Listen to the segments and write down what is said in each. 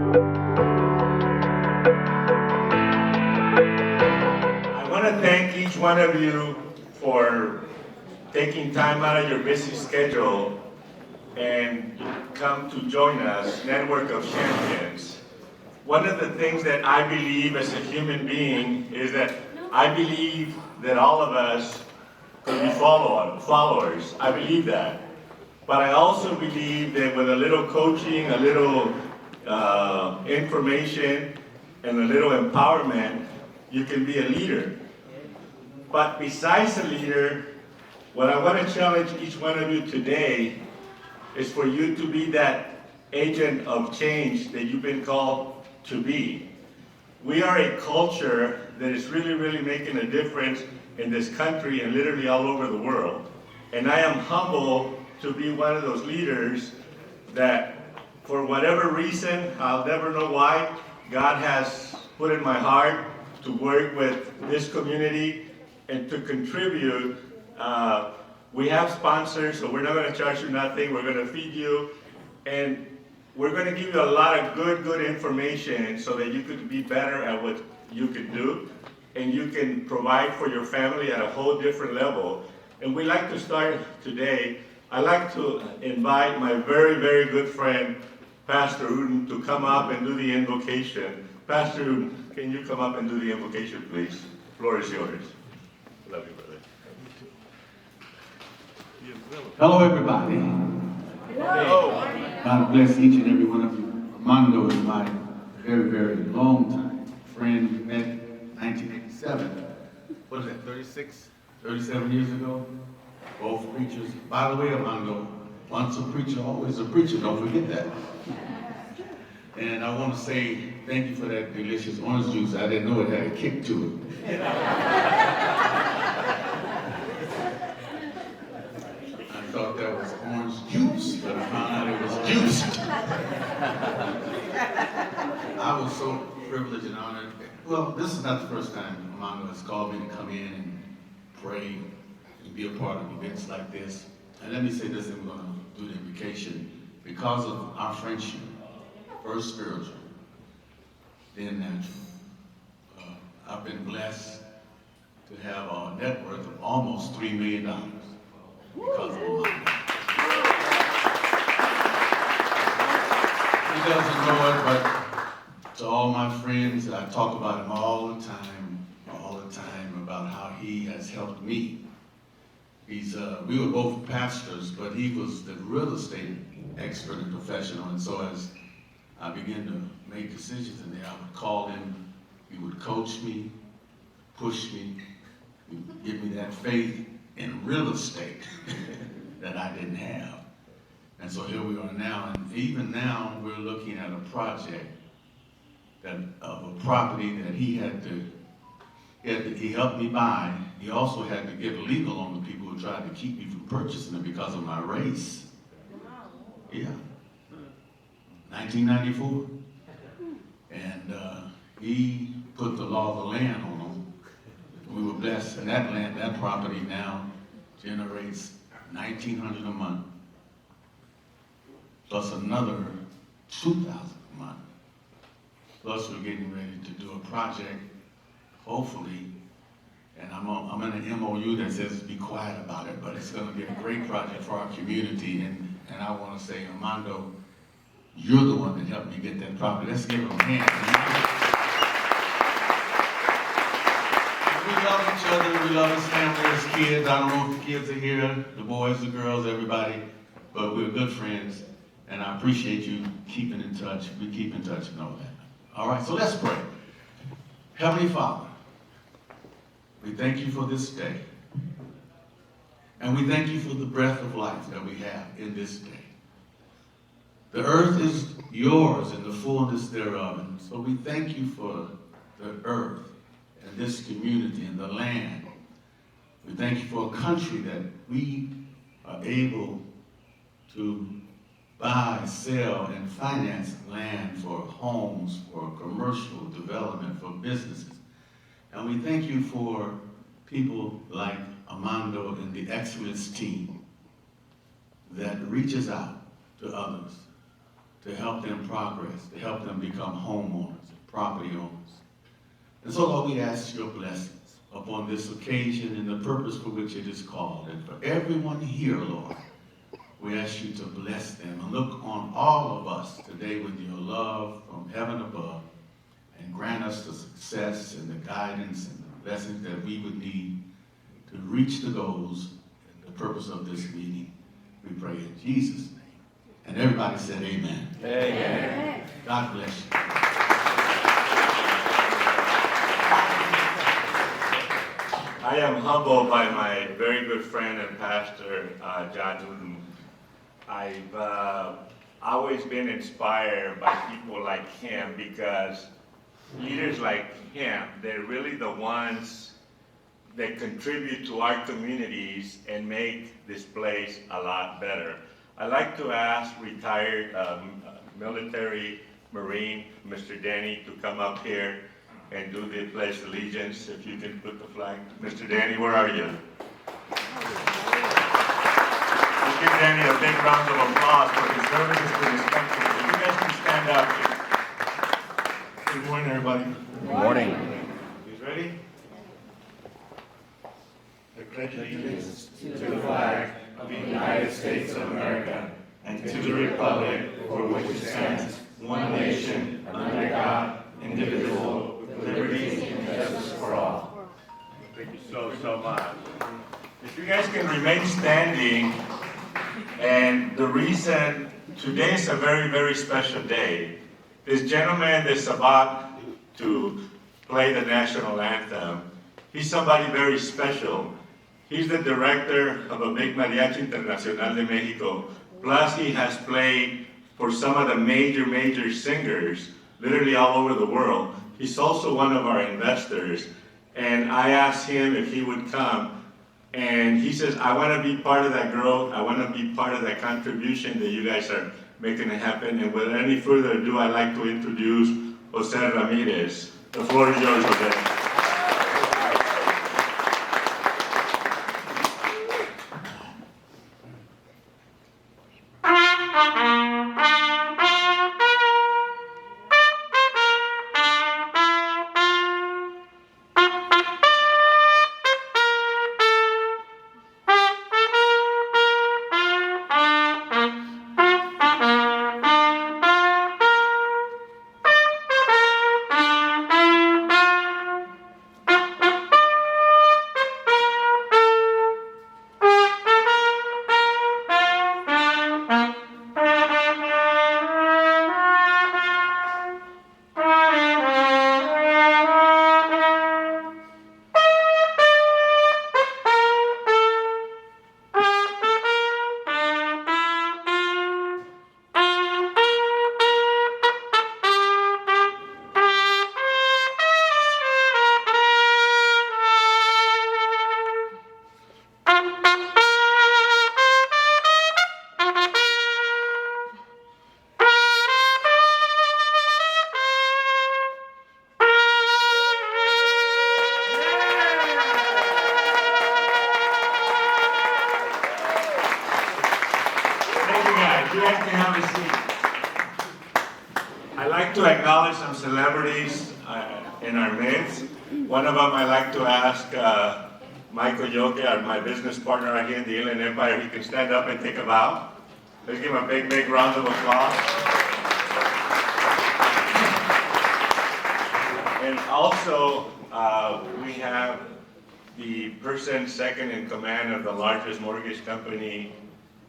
I want to thank each one of you for taking time out of your busy schedule and come to join us, Network of Champions. One of the things that I believe as a human being is that I believe that all of us could be followers. I believe that. But I also believe that with a little coaching, a little information, and a little empowerment, you can be a leader. But besides a leader, what I want to challenge each one of you today is for you to be that agent of change that you've been called to be. We are a culture that is really, really making a difference in this country and literally all over the world. And I am humble to be one of those leaders that, for whatever reason, I'll never know why, God has put in my heart to work with this community and to contribute. We have sponsors, so we're not going to charge you nothing. We're going to feed you, and we're going to give you a lot of good information so that you could be better at what you can do, and you can provide for your family at a whole different level. And we'd like to start today. I'd like to invite my very, very good friend, Pastor Uden, to come up and do the invocation. Pastor Uden, can you come up and do the invocation, please? The floor is yours. Love you, brother. Hello, everybody. Hello. God bless each and every one of you. Armando is my very, very long time friend. We met in 1987. What is that, 37 years ago? Both preachers. By the way, Armando, once a preacher, always a preacher. Don't forget that. And I want to say thank you for that delicious orange juice. I didn't know it had a kick to it. I thought that was orange juice, but I found out it was juiced. I was so privileged and honored. Well, this is not the first time Armando has called me to come in and pray and be a part of events like this. And let me say this, and we're going to do the invocation. Because of our friendship, first spiritual, then natural, I've been blessed to have a net worth of almost $3 million because of Armando. He doesn't know it, but to all my friends, I talk about him all the time, about how he has helped me. We were both pastors, but he was the real estate expert and professional, and so as I began to make decisions in there, I would call him, he would coach me, push me, give me that faith in real estate that I didn't have. And so here we are now, and even now we're looking at a project of a property that he helped me buy. He also had to get legal on the people who tried to keep me from purchasing it because of my race. Yeah. 1994. And he put the law of the land on them. We were blessed, and that property now generates $1,900 a month, plus another $2,000 a month. Plus, we're getting ready to do a project, hopefully, and I'm in an MOU that says be quiet about it, but it's going to be a great project for our community. And I want to say, Armando, you're the one that helped me get that property. Let's give him a hand. We love each other. We love his family, his kids. I don't know if the kids are here, the boys, the girls, everybody, but we're good friends, and I appreciate you keeping in touch. We keep in touch and all that. All right, so let's pray. Heavenly Father, we thank you for this day. And we thank you for the breath of life that we have in this day. The earth is yours and the fullness thereof. And so we thank you for the earth and this community and the land. We thank you for a country that we are able to buy, sell, and finance land for homes, for commercial development, for businesses. And we thank you for people like Armando and the Excellence team that reaches out to others to help them progress, to help them become homeowners, property owners. And so, Lord, we ask your blessings upon this occasion and the purpose for which it is called. And for everyone here, Lord, we ask you to bless them and look on all of us today with your love from heaven above and grant us the success and the guidance and the blessings that we would need to reach the goals and the purpose of this meeting. We pray in Jesus' name. And everybody said amen. Amen. God bless you. I am humbled by my very good friend and pastor, John Newton. I've always been inspired by people like him because leaders like him, they're really the ones that contribute to our communities and make this place a lot better. I'd like to ask retired military Marine, Mr. Danny, to come up here and do the Pledge of Allegiance. If you can put the flag. Mr. Danny, where are you? Let's give Danny a big round of applause for his services to this country. If you guys can stand up. Good morning, everybody. Good morning. You ready? I pledge allegiance to the flag of the United States of America and to the republic for which it stands, one nation, under God, indivisible, with liberty and justice for all. Thank you so much. If you guys can remain standing, and the reason today is a very, very special day. This gentleman that's about to play the national anthem, he's somebody very special. He's the director of a big Mariachi Internacional de Mexico. Plus, he has played for some of the major singers, literally all over the world. He's also one of our investors. And I asked him if he would come. And he says, I want to be part of that growth. I want to be part of that contribution that you guys are making it happen. And without any further ado, I'd like to introduce Jose Ramirez. The floor is yours, Jose. You guys can have a seat. I'd like to acknowledge some celebrities in our midst. One of them I'd like to ask Michael Yoke, my business partner right here in the Inland Empire. He can stand up and take a bow. Let's give him a big round of applause. And also, we have the person second in command of the largest mortgage company.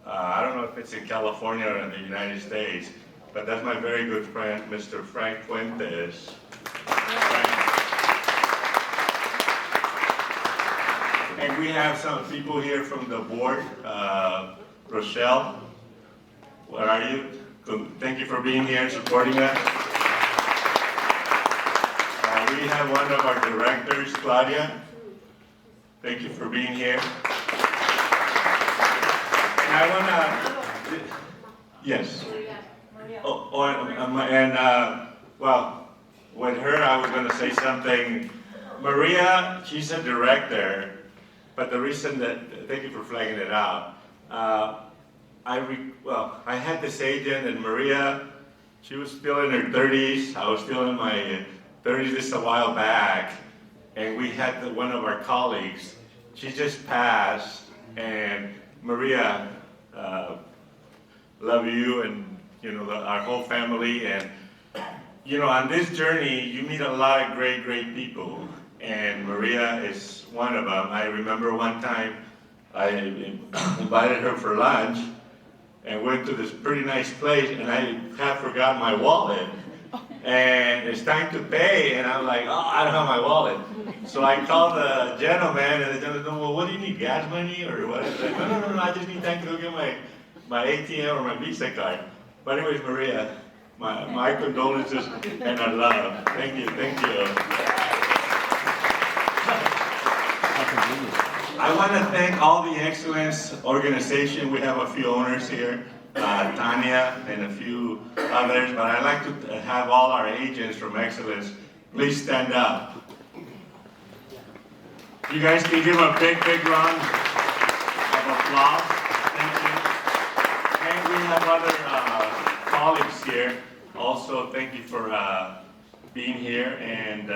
I don't know if it's in California or in the United States, but that's my very good friend, Mr. Frank Fuentes. And we have some people here from the board. Rochelle, where are you? Thank you for being here and supporting us. We have one of our directors, Claudia. Thank you for being here. And I want to, yes. Well, with her, I was going to say something. Maria, she's a director, but the reason that, thank you for flagging it out. I had this agent, and Maria, She was still in her 30s. I was still in my 30s. This is a while back. And we had one of our colleagues. She just passed. And Maria, love you and our whole family. And on this journey, you meet a lot of great, great people. And Maria is one of them. I remember one time I invited her for lunch and went to this pretty nice place, and I had forgotten my wallet. And it's time to pay, and I'm like, oh, I don't have my wallet. So I called the gentleman, and the gentleman said, well, what do you need, gas money or what? I said, no, I just need time to go get my ATM or my Visa card. But anyways, Maria, my condolences and our love. Thank you. I want to thank all the Excellence organization. We have a few owners here, Tanya and a few others, but I'd like to have all our agents from Excellence please stand up. You guys can give a big, big round of applause. Thank you. And we have other colleagues here. Also, thank you for being here. And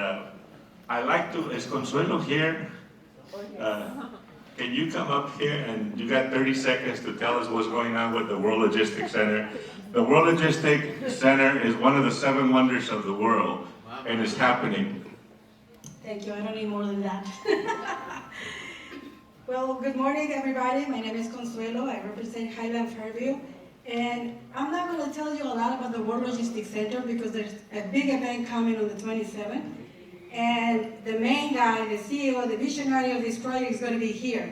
I'd like to, is Consuelo here? Can you come up here and you got 30 seconds to tell us what's going on with the World Logistics Center. The World Logistics Center is one of the 7 wonders of the world, and it's happening. Thank you, I don't need more than that. Well, good morning everybody. My name is Consuelo. I represent Highland Fairview. And I'm not going to tell you a lot about the World Logistics Center because there's a big event coming on the 27th. And the main guy, the CEO, the visionary of this project is going to be here.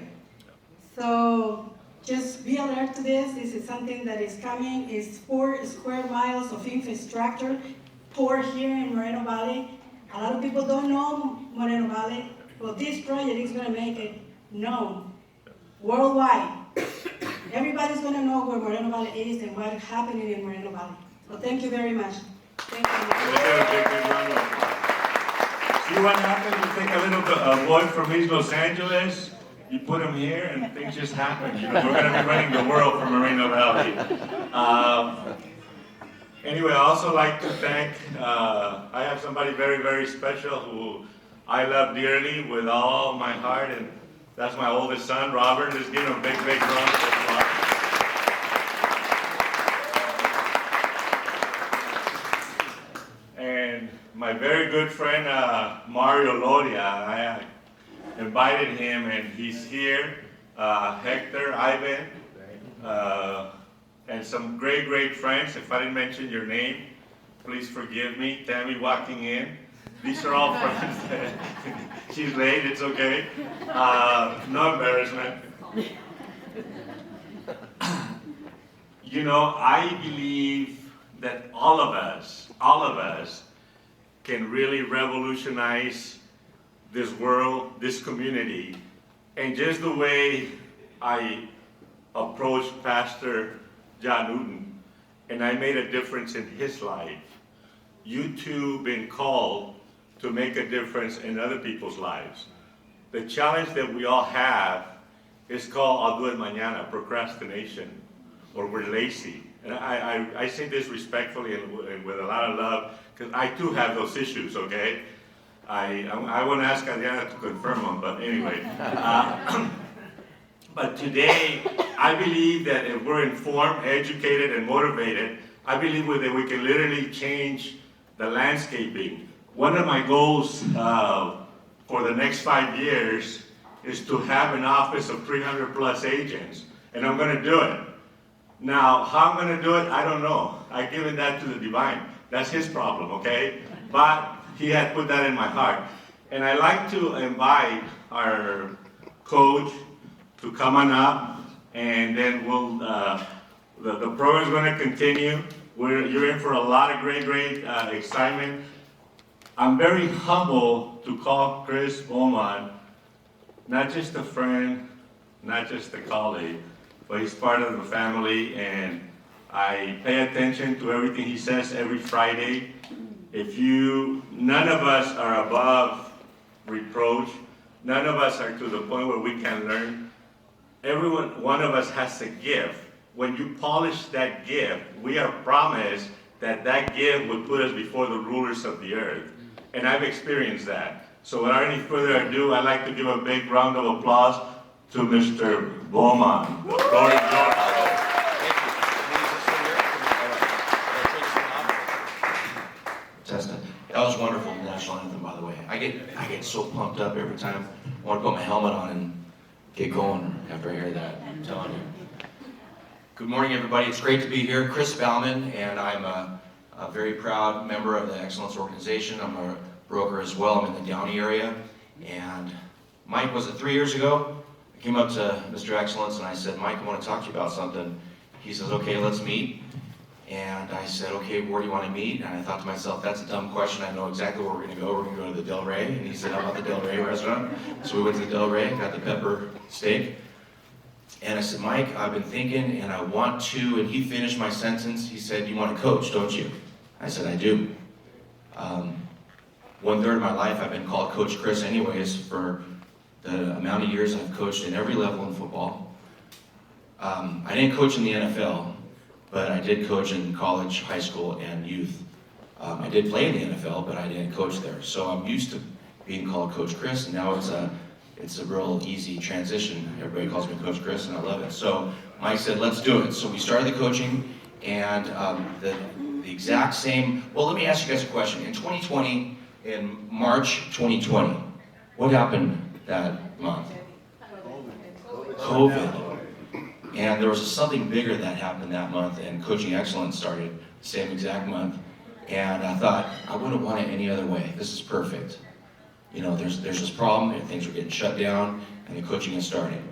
So just be alert to this. This is something that is coming. It's 4 square miles of infrastructure poured here in Moreno Valley. A lot of people don't know Moreno Valley. Well, this project is going to make it known worldwide. Everybody's going to know where Moreno Valley is and what's happening in Moreno Valley. So thank you very much. Thank you. See what happens? You take a little boy from East Los Angeles, you put him here, and things just happen. We're going to be running the world from Moreno Valley. Anyway, I also like to thank, I have somebody very, very special who I love dearly with all my heart, and that's my oldest son, Robert. Let's give him a big, big round of applause. And my very good friend, Mario Loria, I invited him, and he's here. Hector, Ivan, and some great, great friends. If I didn't mention your name, please forgive me. Tammy walking in. These are all friends. She's late, it's okay. No embarrassment. I believe that all of us can really revolutionize this world, this community. And just the way I approached Pastor John Newton, and I made a difference in his life. You too been called to make a difference in other people's lives. The challenge that we all have is called, I'll do it mañana, procrastination, or we're lazy. And I say this respectfully and with a lot of love, because I too have those issues, okay? I won't ask Adriana to confirm them, but anyway. But today, I believe that if we're informed, educated, and motivated, I believe that we can literally change the landscaping. One of my goals for the next 5 years is to have an office of 300 plus agents, and I'm going to do it. Now, how I'm going to do it, I don't know. I've given that to the divine. That's his problem, okay? But he had put that in my heart. And I like to invite our coach to come on up, and then we'll, the program's going to continue. You're in for a lot of great, great excitement. I'm very humble to call Chris Beaumont, not just a friend, not just a colleague, but he's part of the family, and I pay attention to everything he says every Friday. None of us are above reproach. None of us are to the point where we can learn. One of us has a gift. When you polish that gift, we are promised that gift would put us before the rulers of the earth. And I've experienced that. So without any further ado, I'd like to give a big round of applause to Mr. Bowman. The floor is yours. Testing. That was wonderful, the national anthem, by the way. I get so pumped up every time. I want to put my helmet on and get going after I hear that. I'm telling you. Good morning, everybody. It's great to be here. Chris Bauman, and I'm a very proud member of the Excellence Organization. I'm a broker as well. I'm in the Downey area. And Mike, was it 3 years ago? I came up to Mr. Excellence and I said, Mike, I want to talk to you about something. He says, okay, let's meet. And I said, okay, where do you want to meet? And I thought to myself, that's a dumb question. I know exactly where we're going to go. We're going to go to the Del Rey. And he said, how about the Del Rey restaurant? So we went to the Del Rey, got the pepper steak. And I said, Mike, I've been thinking and I want to, and he finished my sentence. He said, you want to coach, don't you? I said, I do. 1/3 of my life I've been called Coach Chris anyways for the amount of years I've coached in every level in football. I didn't coach in the NFL, but I did coach in college, high school, and youth. I did play in the NFL, but I didn't coach there. So I'm used to being called Coach Chris, and now it's a real easy transition. Everybody calls me Coach Chris, and I love it. So Mike said, let's do it. So we started the coaching, and the exact same, well, let me ask you guys a question. In 2020, in March 2020, what happened that month? COVID. And there was something bigger that happened that month, and Coaching Excellence started the same exact month. And I thought, I wouldn't want it any other way. This is perfect. You know, there's this problem, and things were getting shut down, and the coaching is starting.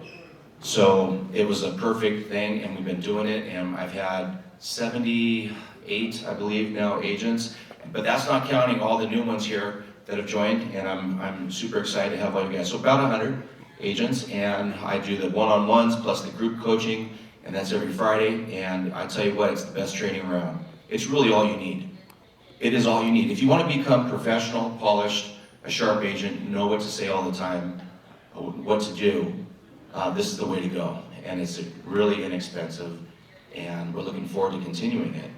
So it was a perfect thing, and we've been doing it, and I've had 78, I believe, now agents. But that's not counting all the new ones here that have joined, and I'm super excited to have all you guys. So about 100 agents, and I do the one-on-ones plus the group coaching, and that's every Friday. And I tell you what, it's the best training around. It's really all you need. It is all you need. If you want to become professional, polished, a sharp agent, know what to say all the time, what to do, this is the way to go. And it's really inexpensive, and we're looking forward to continuing it.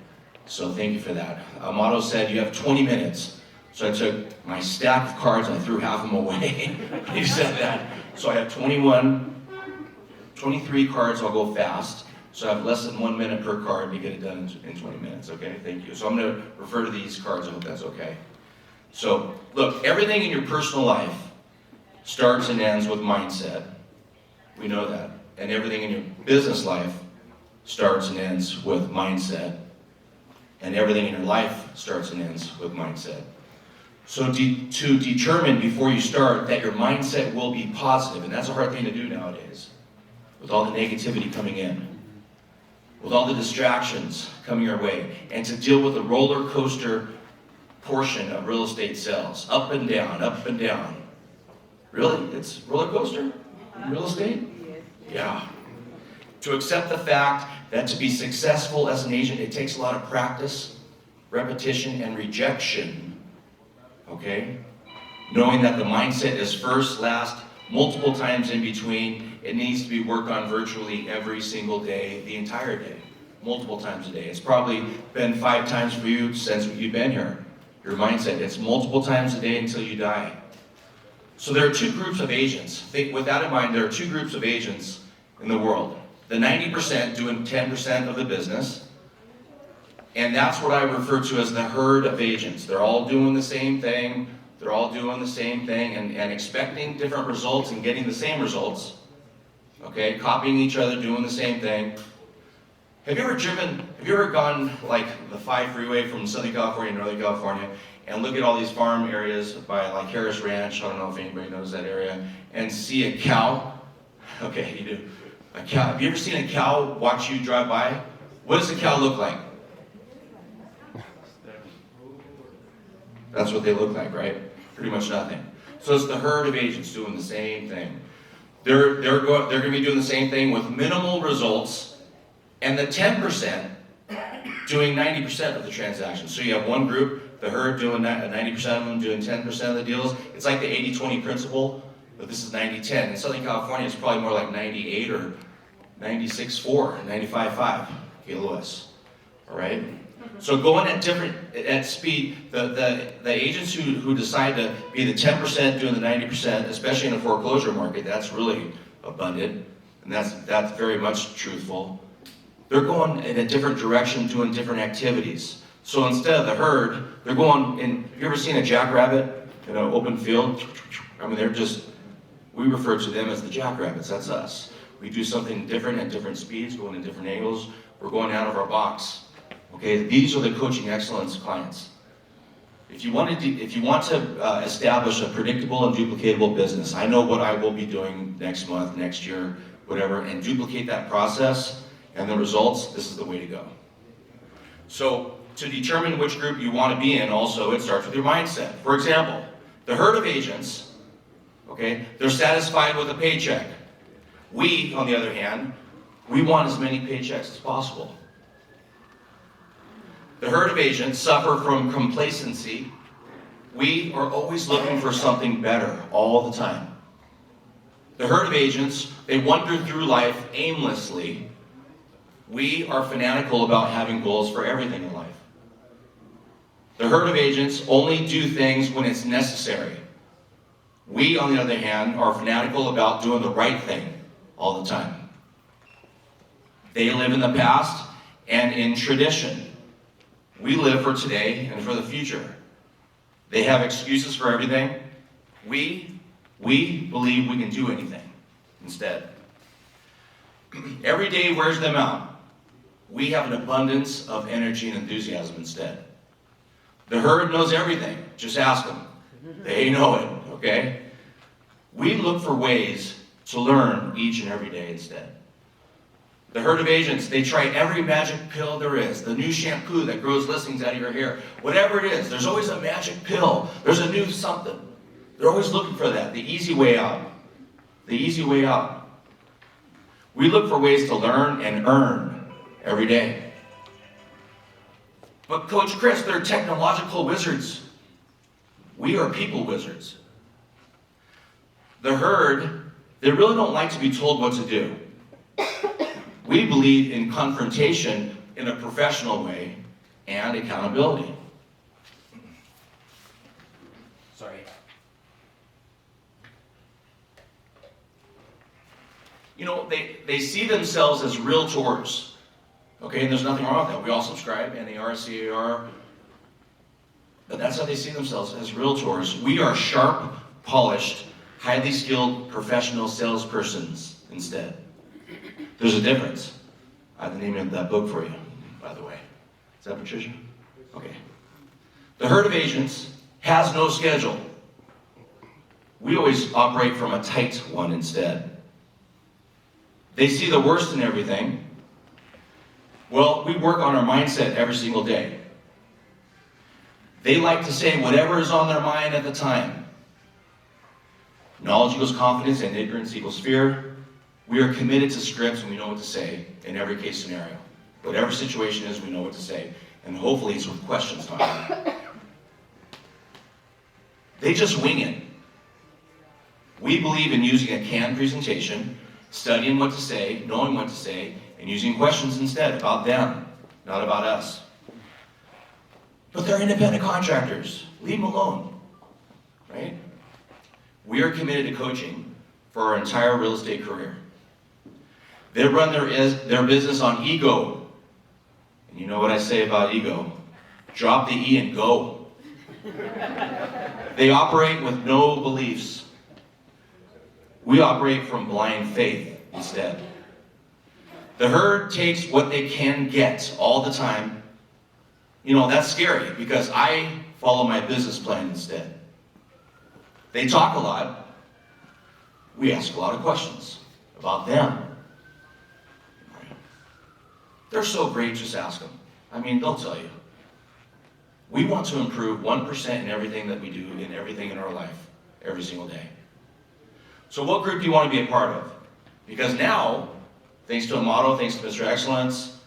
So thank you for that. Amato said you have 20 minutes. So I took my stack of cards, I threw half of them away. He said that. So I have 23 cards, I'll go fast. So I have less than 1 minute per card to get it done in 20 minutes, okay? Thank you. So I'm gonna refer to these cards, I hope that's okay. So look, everything in your personal life starts and ends with mindset. We know that. And everything in your business life starts and ends with mindset. And everything in your life starts and ends with mindset. So to determine before you start that your mindset will be positive, and that's a hard thing to do nowadays, with all the negativity coming in, with all the distractions coming your way, and to deal with the roller coaster portion of real estate sales, up and down, up and down. Really? It's roller coaster? Real estate? Yeah. To accept the fact that to be successful as an agent, it takes a lot of practice, repetition, and rejection, okay? Knowing that the mindset is first, last, multiple times in between. It needs to be worked on virtually every single day, the entire day, multiple times a day. It's probably been 5 times for you since you've been here. Your mindset, it's multiple times a day until you die. So there are 2 groups of agents. With that in mind, there are 2 groups of agents in the world. The 90% doing 10% of the business, and that's what I refer to as the herd of agents. They're all doing the same thing, they're all doing the same thing, and expecting different results and getting the same results, okay? Copying each other, doing the same thing. Have you ever gone like the 5 freeway from Southern California to Northern California and look at all these farm areas by like Harris Ranch, I don't know if anybody knows that area, and see a cow? Okay, you do. A cow. Have you ever seen a cow watch you drive by? What does a cow look like? That's what they look like, right? Pretty much nothing. So it's the herd of agents doing the same thing. They're going to be doing the same thing with minimal results, and the 10% doing 90% of the transactions. So you have one group, the herd doing 90% of them, doing 10% of the deals. It's like the 80-20 principle, but this is 90-10. In Southern California, it's probably more like 98 or 96-4, 95-5, okay, Lewis, all right? So going at speed, the agents who decide to be the 10% doing the 90%, especially in a foreclosure market, that's really abundant, and that's very much truthful. They're going in a different direction, doing different activities. So instead of the herd, they're going in. Have you ever seen a jackrabbit in an open field? I mean, we refer to them as the jackrabbits. That's us. We do something different at different speeds, going in different angles. We're going out of our box. Okay, these are the coaching excellence clients. If you want to establish a predictable and duplicatable business, I know what I will be doing next month, next year, whatever, and duplicate that process and the results. This is the way to go. So to determine which group you want to be in, also it starts with your mindset. For example, the herd of agents, okay, they're satisfied with a paycheck. We, on the other hand, we want as many paychecks as possible. The herd of agents suffer from complacency. We are always looking for something better all the time. The herd of agents, they wander through life aimlessly. We are fanatical about having goals for everything in life. The herd of agents only do things when it's necessary. We, on the other hand, are fanatical about doing the right thing all the time. They live in the past and in tradition. We live for today and for the future. They have excuses for everything. We believe we can do anything instead. Every day wears them out. We have an abundance of energy and enthusiasm instead. The herd knows everything. Just ask them. They know it, okay? We look for ways to learn each and every day instead. The herd of agents, they try every magic pill there is. The new shampoo that grows listings out of your hair. Whatever it is, there's always a magic pill. There's a new something. They're always looking for that, the easy way out. The easy way out. We look for ways to learn and earn every day. But Coach Chris, they're technological wizards. We are people wizards. The herd, they really don't like to be told what to do. We believe in confrontation in a professional way and accountability. Sorry. You know, they see themselves as realtors. Okay, and there's nothing wrong with that. We all subscribe, NAR, CAR. But that's how they see themselves, as realtors. We are sharp, polished, highly skilled professional salespersons instead. There's a difference. I have the name of that book for you, by the way. Is that Patricia? Okay. The herd of agents has no schedule. We always operate from a tight one instead. They see the worst in everything. Well, we work on our mindset every single day. They like to say whatever is on their mind at the time. Knowledge equals confidence and ignorance equals fear. We are committed to scripts and we know what to say in every case scenario. Whatever situation is, we know what to say. And hopefully it's with questions time. They just wing it. We believe in using a canned presentation, studying what to say, knowing what to say, and using questions instead about them, not about us. But they're independent contractors. Leave them alone, right? We are committed to coaching for our entire real estate career. They run their business on ego. And you know what I say about ego? Drop the E and go. They operate with no beliefs. We operate from blind faith instead. The herd takes what they can get all the time. You know, that's scary because I follow my business plan instead. They talk a lot. We ask a lot of questions about them. They're so great, just ask them. I mean, they'll tell you. We want to improve 1% in everything that we do, in everything in our life, every single day. So what group do you want to be a part of? Because now, thanks to Amato, thanks to Mr. Excellence,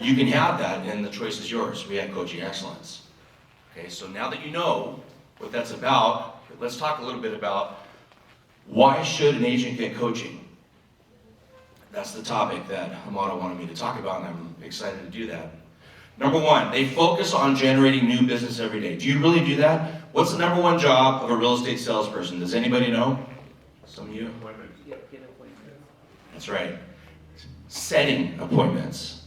you can have that and the choice is yours. We have Coaching Excellence. Okay, so now that you know what that's about, let's talk a little bit about why should an agent get coaching? That's the topic that Amato wanted me to talk about, and I'm excited to do that. Number one, they focus on generating new business every day. Do you really do that? What's the number one job of a real estate salesperson? Does anybody know? Some of you? That's right. Setting appointments.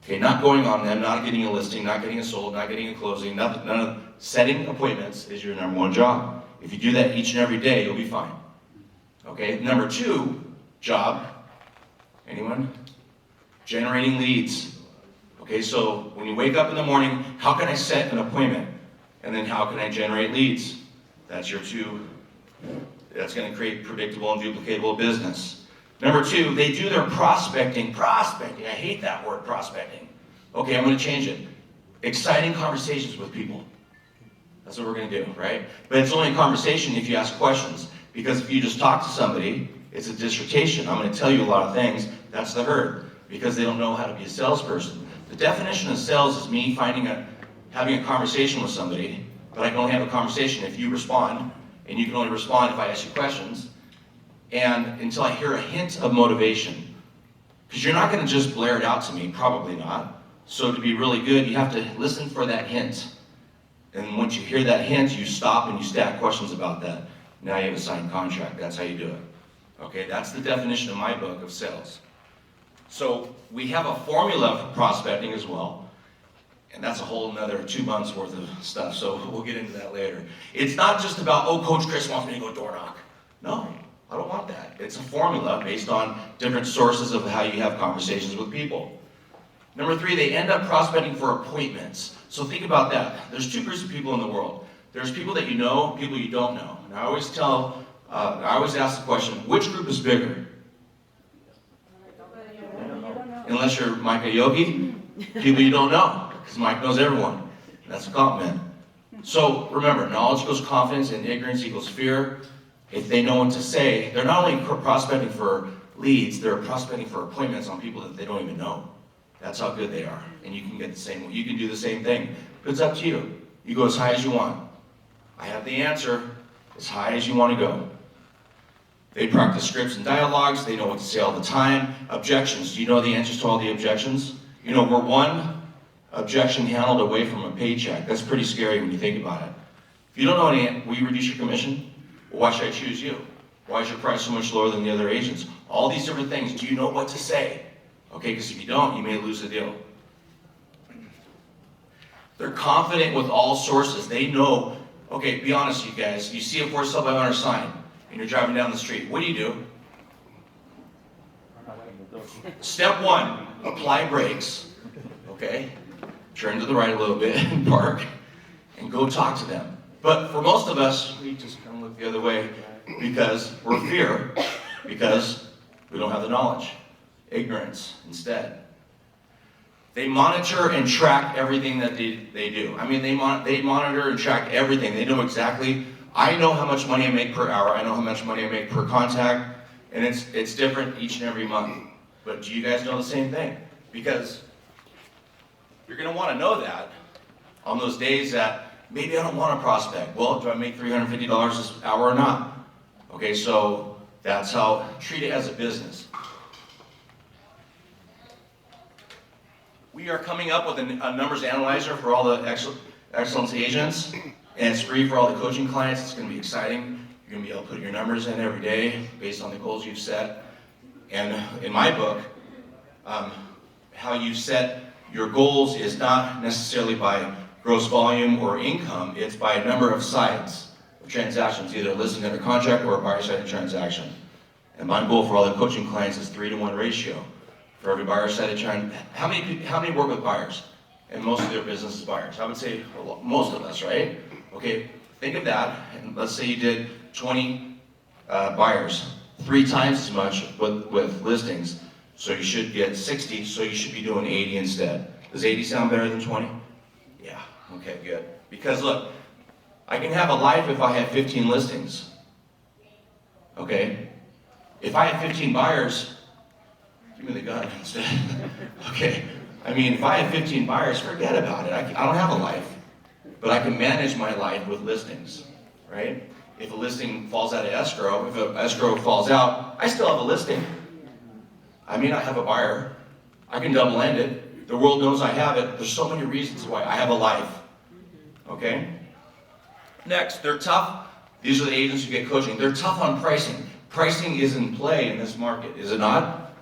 Okay, not going on them, not getting a listing, not getting a sold, not getting a closing, nothing, none of setting appointments is your number one job. If you do that each and every day, you'll be fine. Okay, number two job, anyone? Generating leads. Okay, so when you wake up in the morning, how can I set an appointment? And then how can I generate leads? That's your two. That's going to create predictable and duplicatable business. Number two, they do their prospecting. Prospecting, I hate that word, prospecting. Okay, I'm going to change it. Exciting conversations with people. That's what we're going to do, right? But it's only a conversation if you ask questions. Because if you just talk to somebody, it's a dissertation. I'm going to tell you a lot of things. That's the herd. Because they don't know how to be a salesperson. The definition of sales is me having a conversation with somebody, but I can only have a conversation if you respond, and you can only respond if I ask you questions, and until I hear a hint of motivation. Because you're not going to just blare it out to me, probably not. So to be really good, you have to listen for that hint. And once you hear that hint, you stop and you stack questions about that. Now you have a signed contract. That's how you do it. Okay, that's the definition of my book of sales. So we have a formula for prospecting as well. And that's a whole another 2 months worth of stuff. So we'll get into that later. It's not just about, oh, Coach Chris wants me to go door knock. No, I don't want that. It's a formula based on different sources of how you have conversations with people. Number three, they end up prospecting for appointments. So think about that. There's two groups of people in the world. There's people that you know, people you don't know. And I always ask the question, which group is bigger? Unless you're Micah Yogi, people you don't know, because Mike knows everyone. That's a compliment. So remember, knowledge equals confidence and ignorance equals fear. If they know what to say, they're not only prospecting for leads, they're prospecting for appointments on people that they don't even know. That's how good they are. And you can get the same, you can do the same thing. But it's up to you. You go as high as you want. I have the answer, as high as you want to go. They practice scripts and dialogues. They know what to say all the time. Objections. Do you know the answers to all the objections? You know, we're one objection handled away from a paycheck. That's pretty scary when you think about it. If you don't know any, will you reduce your commission? Well, why should I choose you? Why is your price so much lower than the other agents? All these different things. Do you know what to say? Okay, because if you don't, you may lose the deal. They're confident with all sources. They know, okay, be honest, you guys. You see a for sale by owner sign, and you're driving down the street. What do? Step one, apply brakes. Okay? Turn to the right a little bit and park, and go talk to them. But for most of us, we just kind of look the other way because we're fear, because we don't have the knowledge. Ignorance instead. They monitor and track everything that they do. I mean, they monitor and track everything. They know exactly. I know how much money I make per hour. I know how much money I make per contact. And it's different each and every month. But do you guys know the same thing? Because you're going to want to know that on those days that maybe I don't want to prospect. Well, do I make $350 this hour or not? Okay, so that's how, treat it as a business. We are coming up with a numbers analyzer for all the excellence agents, and it's free for all the coaching clients. It's going to be exciting. You're going to be able to put your numbers in every day based on the goals you've set. And in my book, how you set your goals is not necessarily by gross volume or income. It's by a number of sides of transactions, either a listing under contract or a buyer-sided transaction. And my goal for all the coaching clients is 3-to-1 ratio. For every buyer-sided transaction, how many work with buyers? And most of their business is buyers. I would say most of us, right? Okay, think of that, and let's say you did 20 buyers, 3 times as much with listings. So you should get 60, so you should be doing 80 instead. Does 80 sound better than 20? Yeah, okay, good. Because look, I can have a life if I have 15 listings. Okay? If I have 15 buyers, give me the gun instead. Okay. I mean, if I have 15 buyers, forget about it. I don't have a life. But I can manage my life with listings, right? If a listing falls out of escrow, if an escrow falls out, I still have a listing. I may not have a buyer. I can double end it. The world knows I have it. There's so many reasons why. I have a life. Okay? Next, they're tough. These are the agents who get coaching. They're tough on pricing. Pricing is in play in this market, is it not?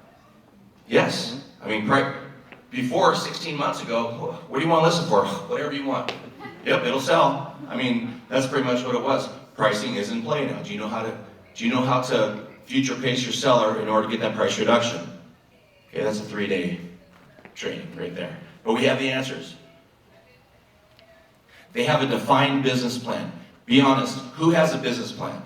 Yes. I mean, before 16 months ago, what do you want to listen for? Whatever you want. Yep, it'll sell. I mean, that's pretty much what it was. Pricing is in play now. Do you know how to future pace your seller in order to get that price reduction? Okay, that's a 3-day training right there. But we have the answers. They have a defined business plan. Be honest, who has a business plan?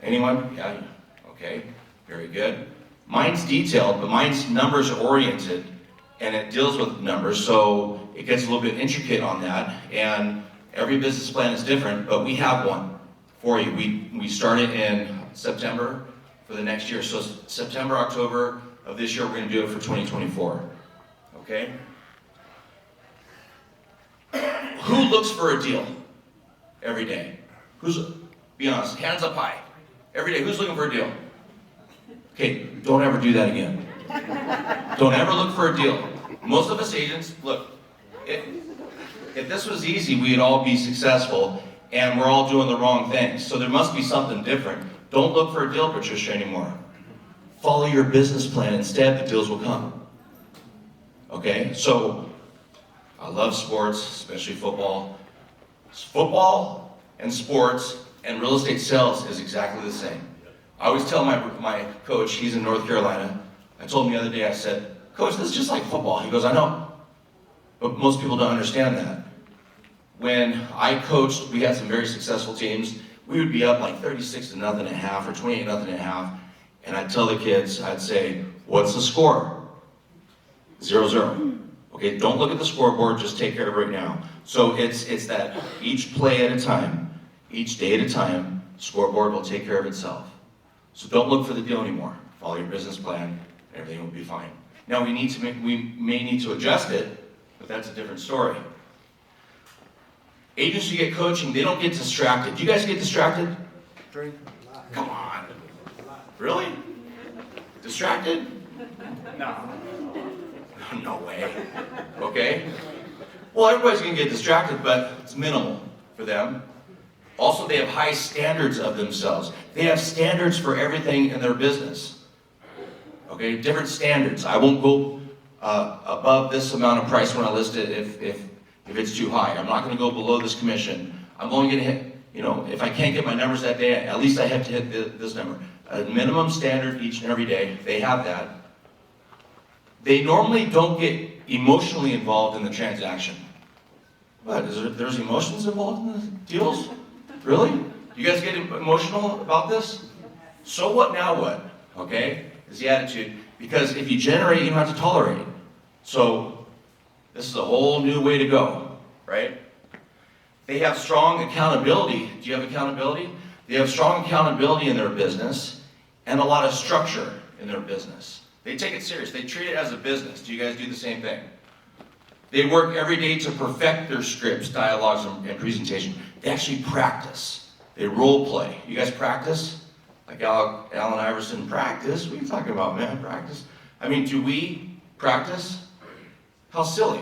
Anyone? Yeah, okay, very good. Mine's detailed, but mine's numbers oriented, and it deals with numbers, so it gets a little bit intricate on that, and every business plan is different, but we have one for you. We started in September for the next year, so September, October of this year, we're gonna do it for 2024, okay? Who looks for a deal every day? Be honest, hands up high. Every day, who's looking for a deal? Okay, don't ever do that again. Don't ever look for a deal. Most of us agents, look, if this was easy, we'd all be successful, and we're all doing the wrong things. So there must be something different. Don't look for a deal, Patricia, anymore. Follow your business plan. Instead, the deals will come. Okay, so I love sports, especially football. Football and sports and real estate sales is exactly the same. I always tell my coach, he's in North Carolina, I told him the other day, I said, Coach, this is just like football. He goes, I know. But most people don't understand that. When I coached, we had some very successful teams. We would be up like 36-0 at half or 28-0 at half. And I'd tell the kids, I'd say, what's the score? 0-0. Okay, don't look at the scoreboard, just take care of it right now. So it's that each play at a time, each day at a time, scoreboard will take care of itself. So don't look for the deal anymore. Follow your business plan, everything will be fine. Now we may need to adjust it, but that's a different story. Agents who get coaching, they don't get distracted. Do you guys get distracted? Come on. Really? Distracted? No. No way. Okay? Well, everybody's gonna get distracted, but it's minimal for them. Also, they have high standards of themselves. They have standards for everything in their business. Okay, different standards. I won't go above this amount of price when I list it if it's too high. I'm not gonna go below this commission. I'm only gonna hit, if I can't get my numbers that day, at least I have to hit this number. A minimum standard each and every day. They have that. They normally don't get emotionally involved in the transaction. What, there's emotions involved in the deals? Really? You guys get emotional about this? So what, now what? Okay, is the attitude. Because if you generate, you don't have to tolerate. So this is a whole new way to go, right? They have strong accountability. Do you have accountability? They have strong accountability in their business and a lot of structure in their business. They take it serious. They treat it as a business. Do you guys do the same thing? They work every day to perfect their scripts, dialogues, and presentation. They actually practice. They role play. You guys practice? Like Allen Iverson, practice? What are you talking about, man? Practice? I mean, do we practice? How silly.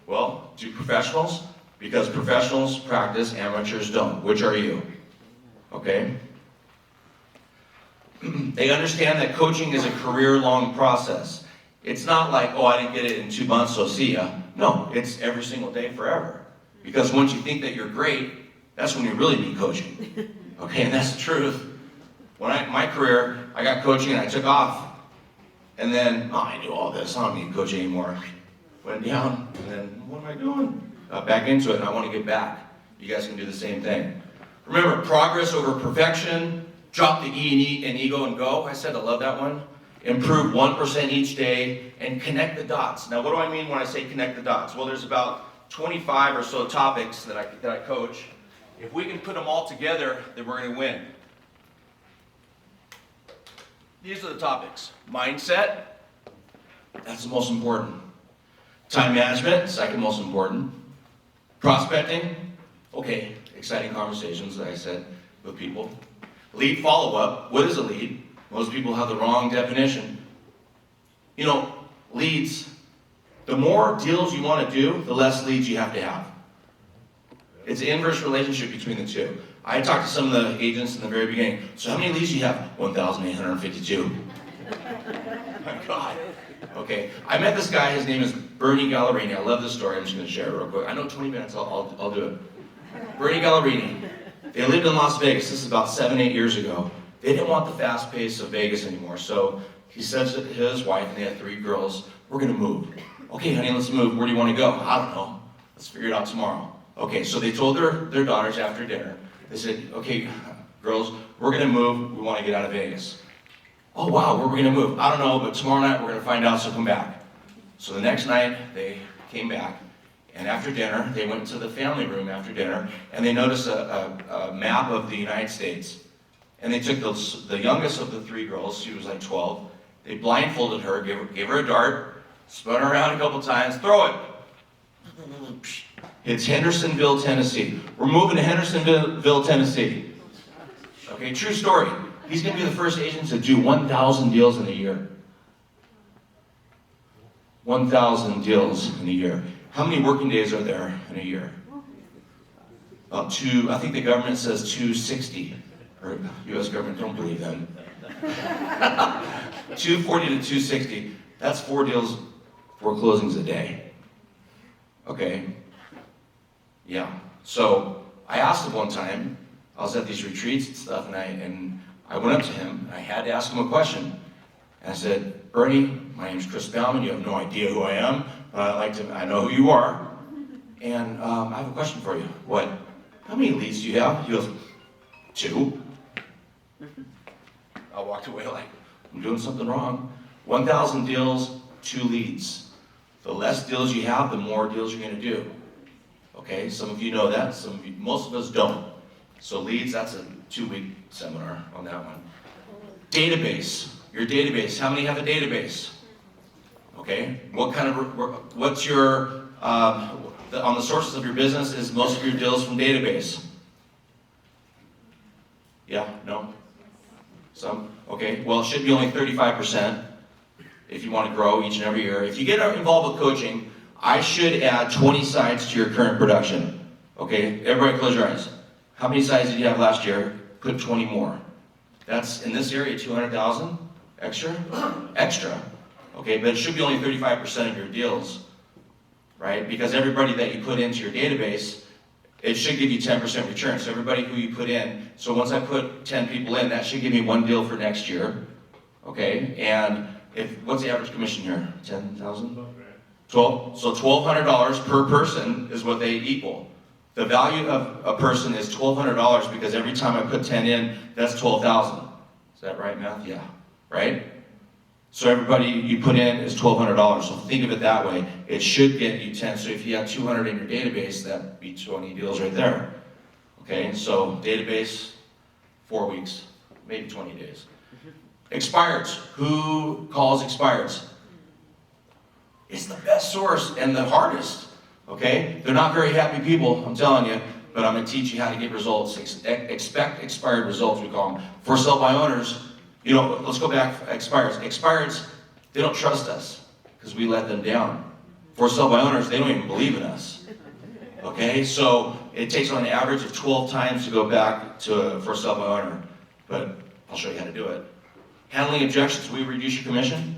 Well, do professionals? Because professionals practice, amateurs don't. Which are you? Okay? They understand that coaching is a career-long process. It's not like, oh, I didn't get it in 2 months, so see ya. No, it's every single day forever. Because once you think that you're great, that's when you really need coaching. Okay, and that's the truth. When my career, I got coaching and I took off. And then, I knew all this, I don't need coaching anymore. Went down, and then, what am I doing? Got back into it, and I want to get back. You guys can do the same thing. Remember, progress over perfection. Drop the E and ego and go. I said I love that one. Improve 1% each day and connect the dots. Now, what do I mean when I say connect the dots? Well, there's about 25 or so topics that I coach. If we can put them all together, then we're going to win. These are the topics. Mindset, that's the most important. Time management, second most important. Prospecting, okay, exciting conversations, like I said, with people. Lead follow-up, what is a lead? Most people have the wrong definition. Leads, The more deals you want to do, the less leads you have to have. It's an inverse relationship between the two. I talked to some of the agents in the very beginning. So how many leads do you have? 1,852. My God. Okay. I met this guy. His name is Bernie Gallerini. I love this story. I'm just going to share it real quick. I know 20 minutes. I'll do it. Bernie Gallerini. They lived in Las Vegas. This is about 7-8 years ago. They didn't want the fast pace of Vegas anymore. So he said to his wife, and they had 3 girls, "We're going to move." "Okay, honey, let's move. Where do you want to go?" "I don't know. Let's figure it out tomorrow." Okay, so they told their daughters after dinner. They said, "Okay, girls, we're going to move. We want to get out of Vegas." "Oh, wow, where are we going to move?" "I don't know, but tomorrow night we're going to find out, so come back." So the next night, they came back. And after dinner, they went to the family room after dinner, and they noticed a map of the United States. And they took the youngest of the 3 girls, she was like 12, they blindfolded her, gave her a dart, spun her around a couple times, "Throw it." It's Hendersonville, Tennessee. "We're moving to Hendersonville, Tennessee." Okay, true story. He's going to be the first agent to do 1,000 deals in a year. 1,000 deals in a year. How many working days are there in a year? About 2, I think the government says 260. Or U.S. government, don't believe them. 240 to 260. That's 4 deals, 4 closings a day. Okay. Yeah. So I asked him one time, I was at these retreats and stuff, and I went up to him, and I had to ask him a question. And I said, "Bernie, my name's Chris Bauman. You have no idea who I am. I know who you are. And I have a question for you." "What?" "How many leads do you have?" He goes, 2. I walked away like, I'm doing something wrong. 1,000 deals, 2 leads. The less deals you have, the more deals you're going to do. Okay, some of you know that, most of us don't. So leads, that's a 2-week seminar on that one. Database, your database. How many have a database? Okay, what's your, on the sources of your business, is most of your deals from database? Yeah, no? Some? Okay, well, it should be only 35% if you want to grow each and every year. If you get involved with coaching, I should add 20 sites to your current production. Okay, everybody close your eyes. How many sites did you have last year? Put 20 more. That's, in this area, 200,000 extra? Extra. Okay, but it should be only 35% of your deals, right? Because everybody that you put into your database, it should give you 10% return. So everybody who you put in, so once I put 10 people in, that should give me 1 deal for next year. Okay, and what's the average commission here? 10,000? 12? So $1,200 per person is what they equal. The value of a person is $1,200 because every time I put 10 in, that's 12,000. Is that right, math? Yeah, right? So everybody you put in is $1,200. So think of it that way. It should get you 10. So if you have 200 in your database, that'd be 20 deals right there. Okay, so database, 4 weeks, maybe 20 days. Expireds. Who calls expireds? It's the best source and the hardest. Okay, they're not very happy people, I'm telling you, but I'm going to teach you how to get results. Expect expired results, we call them. For sale by owners, you know, let's go back, expireds. Expireds, they don't trust us because we let them down. For sale by owners, they don't even believe in us. Okay, so it takes on an average of 12 times to go back to a for sale by owner, but I'll show you how to do it. Handling objections, will we reduce your commission?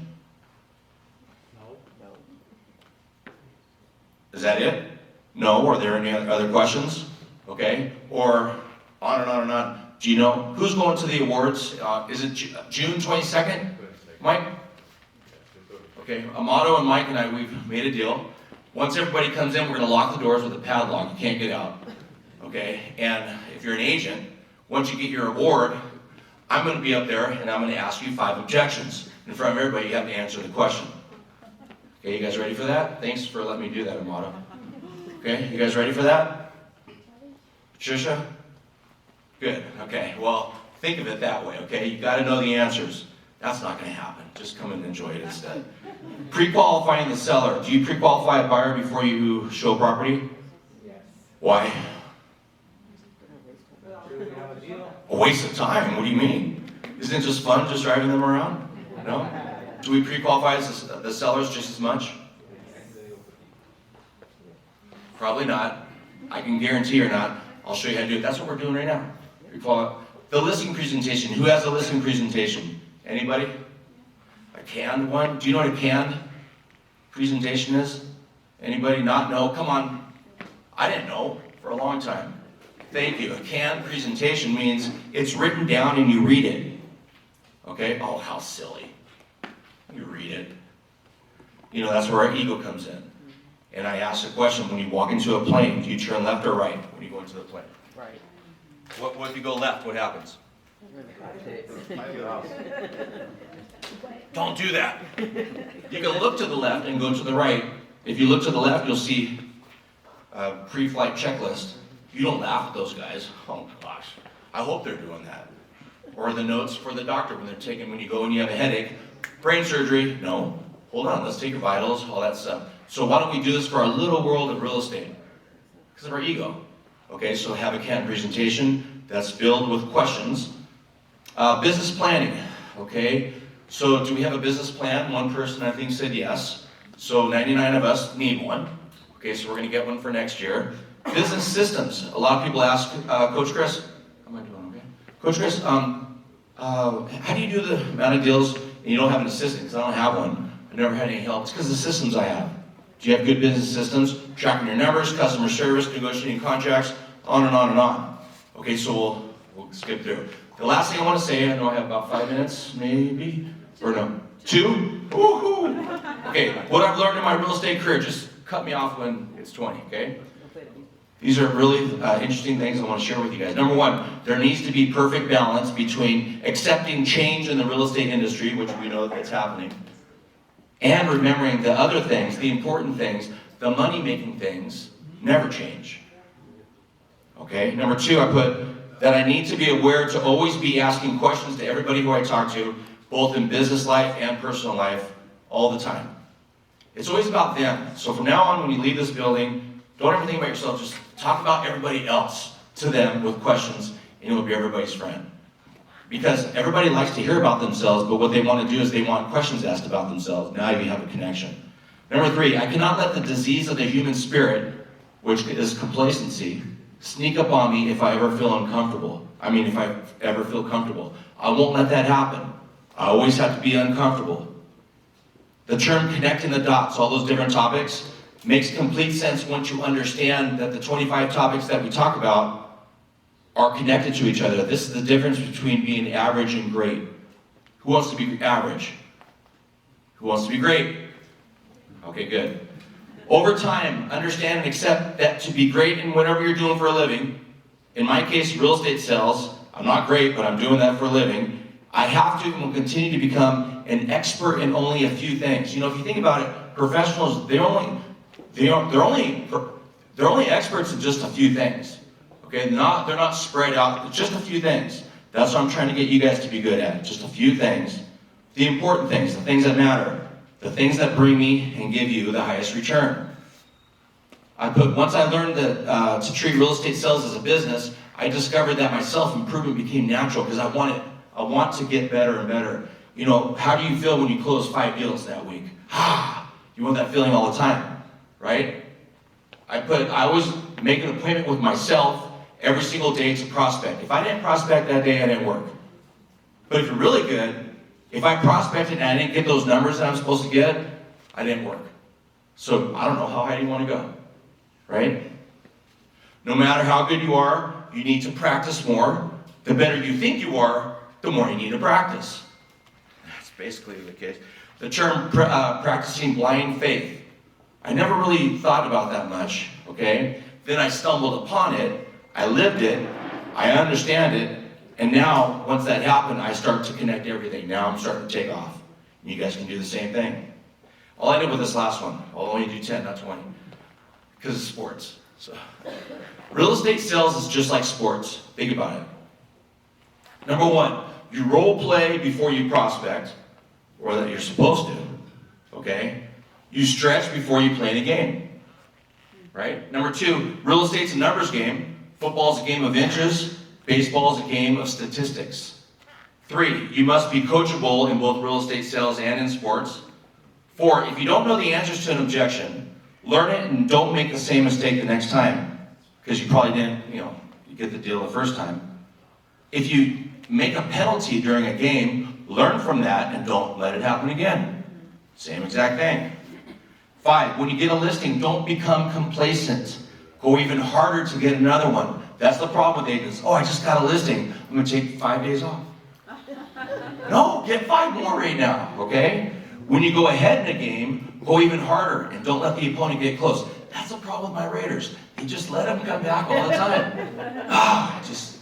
Is that it? No? Are there any other questions? Okay? Or on and on and on. Do you know who's going to the awards? Is it June 22nd? Mike? Okay. Amato and Mike and I, we've made a deal. Once everybody comes in, we're going to lock the doors with a padlock. You can't get out. Okay? And if you're an agent, once you get your award, I'm going to be up there and I'm going to ask you 5 objections. In front of everybody, you have to answer the question. Okay, you guys ready for that? Thanks for letting me do that, Amato. Okay, you guys ready for that? Trisha? Good, okay. Well, think of it that way, okay? You gotta know the answers. That's not gonna happen. Just come and enjoy it instead. Pre-qualifying the seller. Do you pre-qualify a buyer before you show property? Yes. Why? A waste of time, what do you mean? Isn't it just fun just driving them around? No? Do we pre-qualify the sellers just as much? Probably not. I can guarantee you're not. I'll show you how to do it. That's what we're doing right now. We call it the listing presentation. Who has a listing presentation? Anybody? A canned one? Do you know what a canned presentation is? Anybody not know? Come on. I didn't know for a long time. Thank you. A canned presentation means it's written down and you read it. Okay? Oh, how silly. You read it. You know, that's where our ego comes in. And I ask the question, when you walk into a plane, do you turn left or right when you go into the plane? Right. What if you go left? What happens? Don't do that. You can look to the left and go to the right. If you look to the left, you'll see a pre-flight checklist. You don't laugh at those guys. Oh gosh, I hope they're doing that. Or the notes for the doctor when they're taking, when you go and you have a headache, brain surgery, no, hold on, let's take your vitals, all that stuff. So why don't we do this for our little world of real estate? Because of our ego. Okay, so have a canned presentation that's filled with questions. Business planning, okay? So do we have a business plan? One person I think said yes. So 99 of us need one. Okay, so we're gonna get one for next year. Business systems. A lot of people ask, Coach Chris, how am I doing, okay? Coach Chris, how do you do the amount of deals and you don't have an assistant? Because I don't have one. I never had any help. It's because of the systems I have. Do you have good business systems? Tracking your numbers, customer service, negotiating contracts, on and on and on. Okay, so we'll skip through. The last thing I want to say, I know I have about 5 minutes, maybe, or no, 2? Woohoo! Okay, what I've learned in my real estate career, just cut me off when it's 20, okay? These are really interesting things I want to share with you guys. Number one, there needs to be perfect balance between accepting change in the real estate industry, which we know that's happening, and remembering the other things, the important things, the money-making things, never change. Okay? Number two, I put that I need to be aware to always be asking questions to everybody who I talk to, both in business life and personal life, all the time. It's always about them. So from now on, when you leave this building, don't ever think about yourself, just talk about everybody else to them with questions, and you'll be everybody's friend. Because everybody likes to hear about themselves, but what they want to do is they want questions asked about themselves. Now you have a connection. Number three, I cannot let the disease of the human spirit, which is complacency, sneak up on me if I ever feel uncomfortable. If I ever feel comfortable. I won't let that happen. I always have to be uncomfortable. The term connecting the dots, all those different topics, makes complete sense once you understand that the 25 topics that we talk about are connected to each other. This is the difference between being average and great. Who wants to be average? Who wants to be great? Okay, good. Over time, understand and accept that to be great in whatever you're doing for a living, in my case, real estate sales, I'm not great, but I'm doing that for a living. I have to and will continue to become an expert in only a few things. You know, if you think about it, professionals, they're only experts in just a few things. Okay, they're not spread out, it's just a few things. That's what I'm trying to get you guys to be good at, just a few things. The important things, the things that matter, the things that bring me and give you the highest return. Once I learned that to treat real estate sales as a business, I discovered that my self-improvement became natural because I want to get better and better. You know, how do you feel when you close 5 deals that week? You want that feeling all the time, right? I always make an appointment with myself every single day to prospect. If I didn't prospect that day, I didn't work. But if you're really good, if I prospected and I didn't get those numbers that I'm supposed to get, I didn't work. So I don't know how high you want to go, right? No matter how good you are, you need to practice more. The better you think you are, the more you need to practice. That's basically the case. The term practicing blind faith. I never really thought about that much, okay? Then I stumbled upon it, I lived it, I understand it, and now, once that happened, I start to connect everything. Now I'm starting to take off. You guys can do the same thing. I'll end up with this last one. I'll only do 10, not 20, because it's sports. So, real estate sales is just like sports. Think about it. Number one, you role play before you prospect, or that you're supposed to, okay? You stretch before you play the game, right? Number two, real estate's a numbers game. Football's a game of inches. Baseball's a game of statistics. 3, you must be coachable in both real estate sales and in sports. 4, if you don't know the answers to an objection, learn it and don't make the same mistake the next time, because you probably didn't, you get the deal the first time. If you make a penalty during a game, learn from that and don't let it happen again. Same exact thing. 5, when you get a listing, don't become complacent. Go even harder to get another one. That's the problem with agents. Oh, I just got a listing. I'm gonna take 5 days off. No, get 5 more right now, okay? When you go ahead in a game, go even harder and don't let the opponent get close. That's the problem with my Raiders. They just let them come back all the time.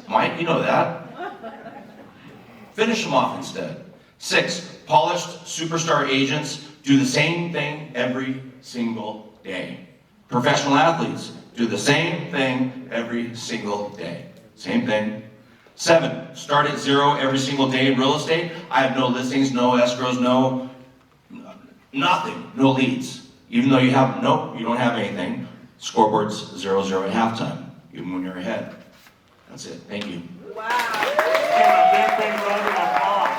Mike, you know that. Finish them off instead. 6, polished superstar agents do the same thing every single day. Professional athletes do the same thing every single day. Same thing. 7, start at 0 every single day in real estate. I have no listings, no escrows, nothing, no leads. Even though you don't have anything. Scoreboard's 0-0 at halftime, even when you're ahead. That's it. Thank you. Wow. A big round of applause.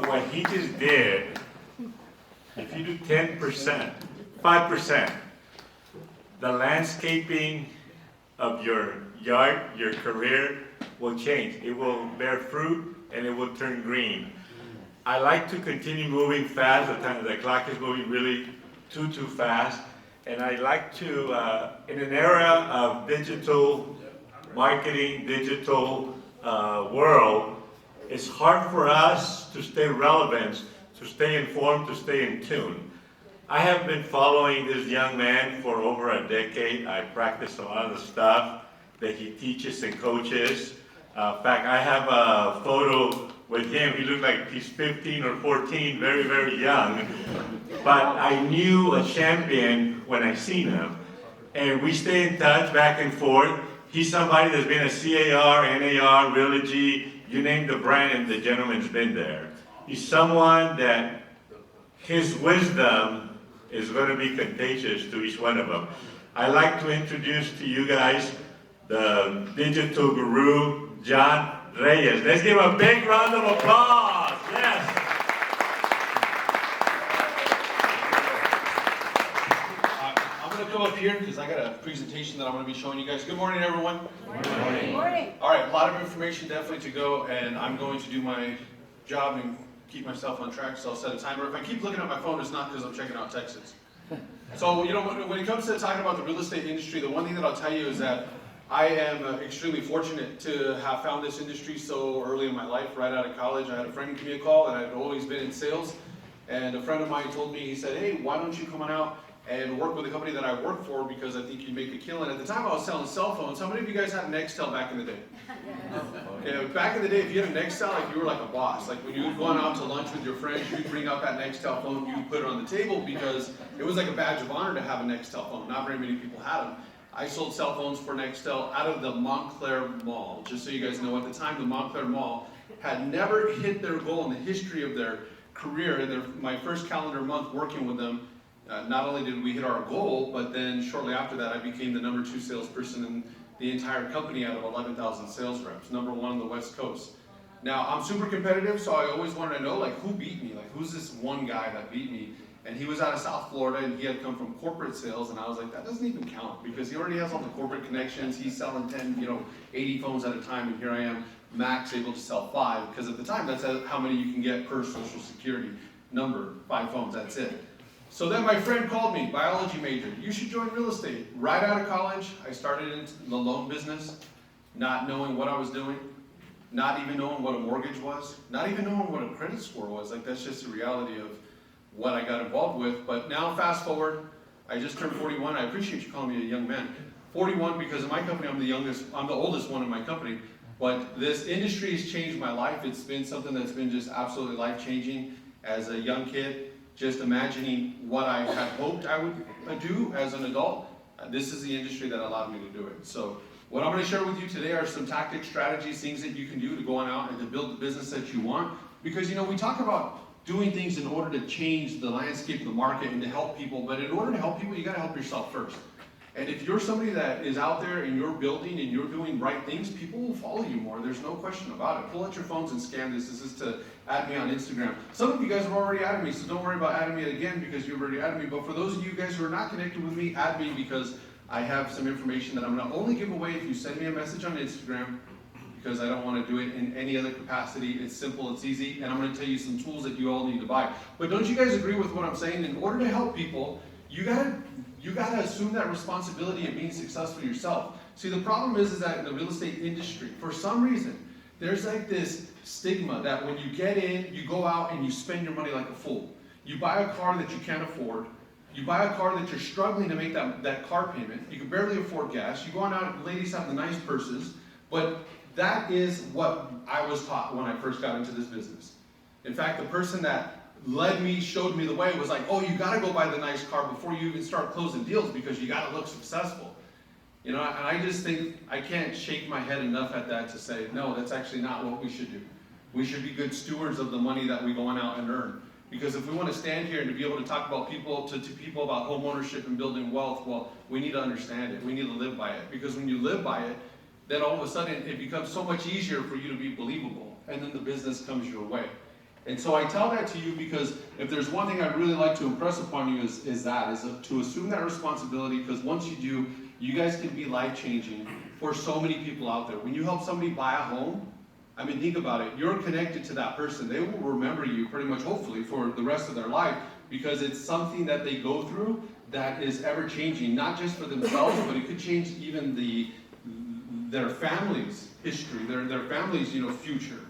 What he just did, if you do 10%, 5%, the landscaping of your yard, your career will change. It will bear fruit and it will turn green. I like to continue moving fast. The clock is moving really too fast. And I like to, in an era of digital marketing, digital world, it's hard for us to stay relevant, to stay informed, to stay in tune. I have been following this young man for over a decade. I practice a lot of the stuff that he teaches and coaches. In fact, I have a photo with him. He looks like he's 15 or 14, very, very young. But I knew a champion when I seen him. And we stay in touch back and forth. He's somebody that's been a CAR, NAR, Realogy, you name the brand and the gentleman's been there. He's someone that his wisdom is going to be contagious to each one of them. I'd like to introduce to you guys the digital guru, John Reyes. Let's give him a big round of applause. Yes. I'm going to come up here because I got a presentation that I'm going to be showing you guys. Good morning, everyone. Good morning. All right, a lot of information definitely to go, and I'm going to do my job and keep myself on track, so I'll set a timer. If I keep looking at my phone, it's not because I'm checking out texts. So, when it comes to talking about the real estate industry, the one thing that I'll tell you is that I am extremely fortunate to have found this industry so early in my life. Right out of college, I had a friend give me a call, and I'd always been in sales. And a friend of mine told me, he said, hey, why don't you come on out and work with a company that I work for because I think you'd make a killing. At the time I was selling cell phones. How many of you guys had an Nextel back in the day? Okay, back in the day, if you had a Nextel, like you were like a boss. Like when you would go out to lunch with your friends, you'd bring out that Nextel phone, you'd put it on the table because it was like a badge of honor to have a Nextel phone. Not very many people had them. I sold cell phones for Nextel out of the Montclair Mall. Just so you guys know, at the time the Montclair Mall had never hit their goal in the history of their career. In my first calendar month working with them, not only did we hit our goal, but then shortly after that, I became the #2 salesperson in the entire company out of 11,000 sales reps, #1 on the West Coast. Now, I'm super competitive, so I always wanted to know, like, who beat me? Like, who's this one guy that beat me? And he was out of South Florida, and he had come from corporate sales, and I was like, that doesn't even count, because he already has all the corporate connections. He's selling 80 phones at a time, and here I am, max, able to sell 5, because at the time, that's how many you can get per social security number, 5 phones, that's it. So then my friend called me, biology major, you should join real estate. Right out of college, I started in the loan business, not knowing what I was doing, not even knowing what a mortgage was, not even knowing what a credit score was. Like, that's just the reality of what I got involved with. But now, fast forward, I just turned 41. I appreciate you calling me a young man. 41 because in my company, I'm the oldest one in my company. But this industry has changed my life. It's been something that's been just absolutely life-changing as a young kid. Just imagining what I had hoped I would do as an adult, this is the industry that allowed me to do it. So what I'm going to share with you today are some tactics, strategies, things that you can do to go on out and to build the business that you want. Because, we talk about doing things in order to change the landscape of the market and to help people, but in order to help people, you got to help yourself first. And if you're somebody that is out there and you're building and you're doing right things, people will follow you more. There's no question about it. Pull out your phones and scan this. This is to add me on Instagram. Some of you guys have already added me, so don't worry about adding me again because you've already added me. But for those of you guys who are not connected with me, add me because I have some information that I'm going to only give away if you send me a message on Instagram, because I don't want to do it in any other capacity. It's simple, it's easy, and I'm going to tell you some tools that you all need to buy. But don't you guys agree with what I'm saying? In order to help people, you gotta assume that responsibility of being successful yourself. See, the problem is that in the real estate industry, for some reason, there's like this stigma that when you get in, you go out and you spend your money like a fool. You buy a car that you can't afford. You buy a car that you're struggling to make that car payment. You can barely afford gas. You go on out, ladies have the nice purses, but that is what I was taught when I first got into this business. In fact, the person that led me, showed me the way, was like, oh, you gotta go buy the nice car before you even start closing deals because you gotta look successful. You know, and I just think, I can't shake my head enough at that to say, no, that's actually not what we should do. We should be good stewards of the money that we go on out and earn. Because if we want to stand here and to be able to talk about people, to people about home ownership and building wealth, well, we need to understand it. We need to live by it. Because when you live by it, then all of a sudden it becomes so much easier for you to be believable. And then the business comes your way. And so I tell that to you because if there's one thing I'd really like to impress upon you is to assume that responsibility, because once you do, you guys can be life-changing for so many people out there. When you help somebody buy a home, I mean, think about it. You're connected to that person. They will remember you pretty much, hopefully, for the rest of their life because it's something that they go through that is ever-changing, not just for themselves, but it could change even their family's history, their family's, future.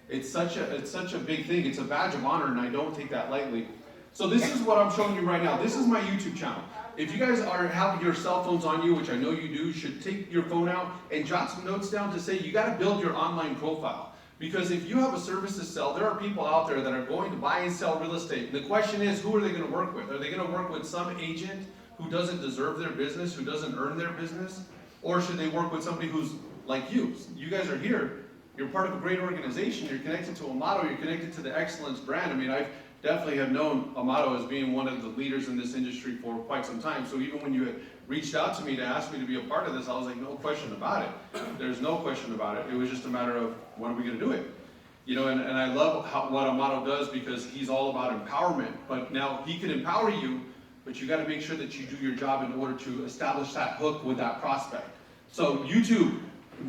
It's such a big thing. It's a badge of honor, and I don't take that lightly. So this is what I'm showing you right now. This is my YouTube channel. If you guys have your cell phones on you, which I know you do, you should take your phone out and jot some notes down to say you got to build your online profile. Because if you have a service to sell, there are people out there that are going to buy and sell real estate. And the question is, who are they going to work with? Are they going to work with some agent who doesn't deserve their business, who doesn't earn their business? Or should they work with somebody who's like you? You guys are here. You're part of a great organization. You're connected to Amato. You're connected to the Excellence brand. I mean, I definitely have known Amato as being one of the leaders in this industry for quite some time. So even when you had reached out to me to ask me to be a part of this, I was like, no question about it. There's no question about it. It was just a matter of when are we going to do it? And I love what Amato does because he's all about empowerment. But now he can empower you, but you got to make sure that you do your job in order to establish that hook with that prospect. So YouTube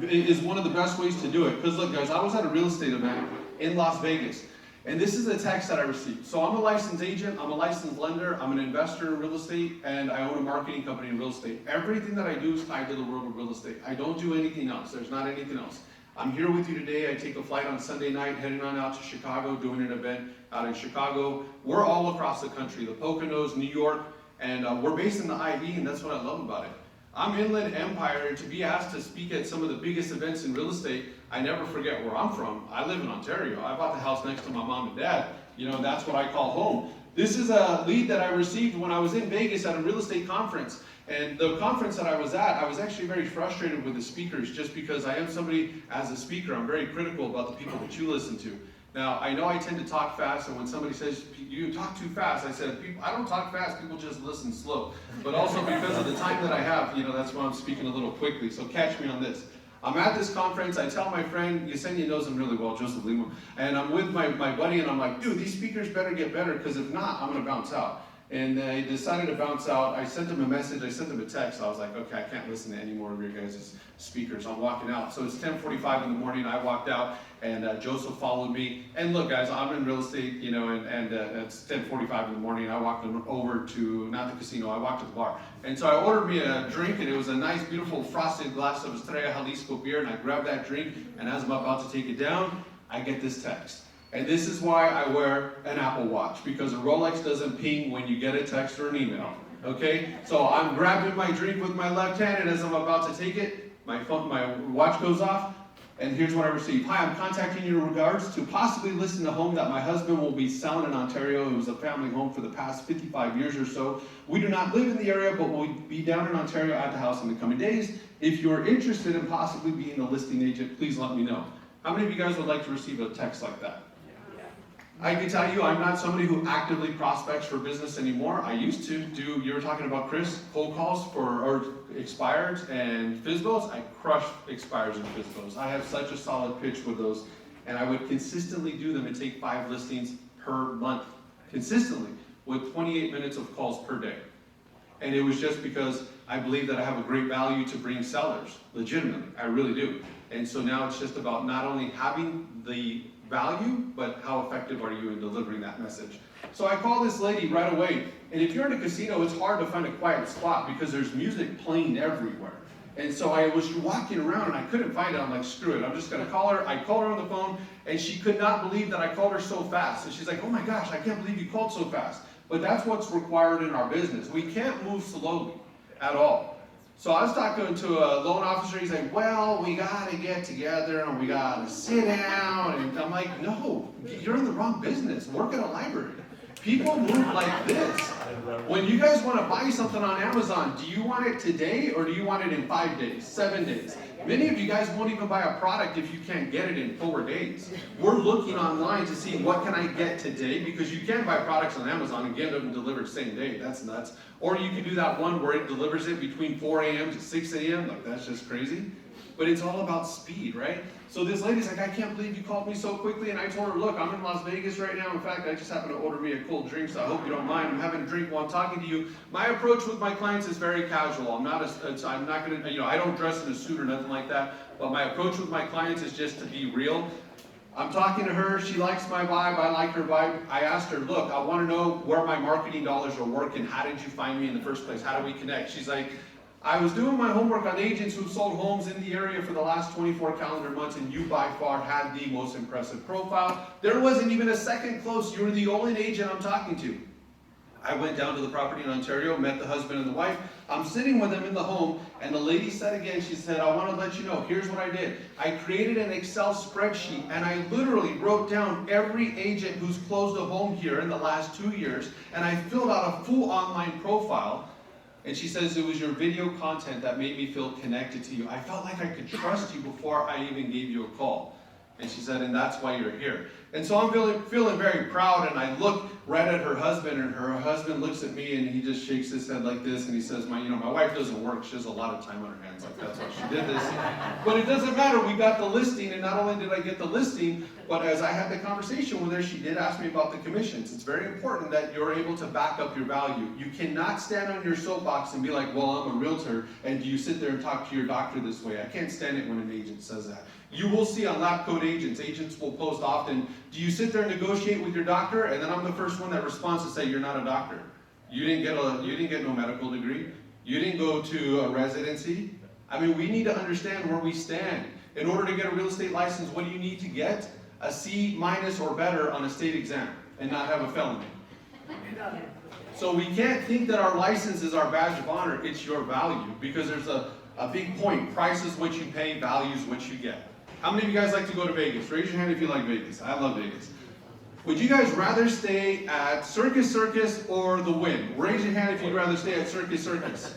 is one of the best ways to do it. Because look, guys, I was at a real estate event in Las Vegas. And this is a text that I received. So I'm a licensed agent, I'm a licensed lender, I'm an investor in real estate, and I own a marketing company in real estate. Everything that I do is tied to the world of real estate. I don't do anything else. There's not anything else. I'm here with you today. I take a flight on Sunday night, heading on out to Chicago, doing an event out in Chicago. We're all across the country, the Poconos, New York, and we're based in the IE, and that's what I love about it. I'm Inland Empire, and to be asked to speak at some of the biggest events in real estate, I never forget where I'm from. I live in Ontario. I bought the house next to my mom and dad. That's what I call home. This is a lead that I received when I was in Vegas at a real estate conference. And the conference that I was at, I was actually very frustrated with the speakers just because I am somebody, as a speaker, I'm very critical about the people that you listen to. Now, I know I tend to talk fast, and when somebody says, you talk too fast, I said, I don't talk fast, people just listen slow. But also because of the time that I have, that's why I'm speaking a little quickly, so catch me on this. I'm at this conference, I tell my friend, Yesenia knows him really well, Joseph Lima, and I'm with my buddy, and I'm like, dude, these speakers better get better, because if not, I'm going to bounce out. And I decided to bounce out. I sent him a message, I sent him a text. I was like, okay, I can't listen to any more of your guys' speakers. I'm walking out. So it's 10:45 in the morning. I walked out, and Joseph followed me. And look, guys, I'm in real estate, and it's 10:45 in the morning. I walked over to, not the casino, I walked to the bar. And so I ordered me a drink, and it was a nice, beautiful frosted glass of Estrella Jalisco beer, and I grabbed that drink, and as I'm about to take it down, I get this text. And this is why I wear an Apple Watch, because a Rolex doesn't ping when you get a text or an email, okay? So I'm grabbing my drink with my left hand, and as I'm about to take it, my watch goes off, and here's what I received. Hi, I'm contacting you in regards to possibly listing a home that my husband will be selling in Ontario. It was a family home for the past 55 years or so. We do not live in the area, but we'll be down in Ontario at the house in the coming days. If you're interested in possibly being a listing agent, please let me know. How many of you guys would like to receive a text like that? I can tell you, I'm not somebody who actively prospects for business anymore. I used to do, you were talking about Chris, cold calls or expireds and FSBOs. I crush expireds and FSBOs. I have such a solid pitch with those, and I would consistently do them and take 5 listings per month, consistently, with 28 minutes of calls per day. And it was just because I believe that I have a great value to bring sellers, legitimately, I really do. And so now it's just about not only having the value, but how effective are you in delivering that message. So I call this lady right away, and if you're in a casino, it's hard to find a quiet spot because there's music playing everywhere. And so I was walking around and I couldn't find it. I'm like, screw it, I'm just gonna call her. I called her on the phone, and she could not believe that I called her so fast. And she's like, oh my gosh, I can't believe you called so fast. But that's what's required in our business. We can't move slowly at all. So I was talking to a loan officer, he's like, well, we gotta get together and we gotta sit down. And I'm like, no, you're in the wrong business. Work at a library. People move like this. When you guys wanna buy something on Amazon, do you want it today or do you want it in 5 days, 7 days? Many of you guys won't even buy a product if you can't get it in 4 days. We're looking online to see what can I get today, because you can buy products on Amazon and get them delivered same day. That's nuts. Or you can do that one where it delivers it between 4 a.m. to 6 a.m. Like, that's just crazy. But it's all about speed, right? So this lady's like, I can't believe you called me so quickly. And I told her, look, I'm in Las Vegas right now. In fact, I just happened to order me a cold drink, so I hope you don't mind. I'm having a drink while I'm talking to you. My approach with my clients is very casual. I'm not gonna, I don't dress in a suit or nothing like that. But my approach with my clients is just to be real. I'm talking to her, she likes my vibe, I like her vibe. I asked her, look, I wanna know where my marketing dollars are working. How did you find me in the first place? How do we connect? She's like, I was doing my homework on agents who've sold homes in the area for the last 24 calendar months, and you by far had the most impressive profile. There wasn't even a second close. You were the only agent I'm talking to. I went down to the property in Ontario, met the husband and the wife. I'm sitting with them in the home, and the lady said again, she said, I want to let you know, here's what I did. I created an Excel spreadsheet, and I literally wrote down every agent who's closed a home here in the last 2 years, and I filled out a full online profile. And she says, it was your video content that made me feel connected to you. I felt like I could trust you before I even gave you a call. And she said, and that's why you're here. And so I'm feeling very proud, and I look right at her husband, and her husband looks at me, and he just shakes his head like this, and he says, my wife doesn't work. She has a lot of time on her hands. Like, that's why she did this. But it doesn't matter. We got the listing, and not only did I get the listing, but as I had the conversation with her, she did ask me about the commissions. It's very important that you're able to back up your value. You cannot stand on your soapbox and be like, well, I'm a realtor, and do you sit there and talk to your doctor this way? I can't stand it when an agent says that. You will see on lab coat agents will post often, do you sit there and negotiate with your doctor? And then I'm the first one that responds to say, you're not a doctor. You didn't get no medical degree. You didn't go to a residency. I mean, we need to understand where we stand. In order to get a real estate license, what do you need to get? A C- or better on a state exam and not have a felony. So we can't think that our license is our badge of honor. It's your value, because there's a big point. Price is what you pay, value is what you get. How many of you guys like to go to Vegas? Raise your hand if you like Vegas. I love Vegas. Would you guys rather stay at Circus Circus or the Wynn? Raise your hand if you'd rather stay at Circus Circus.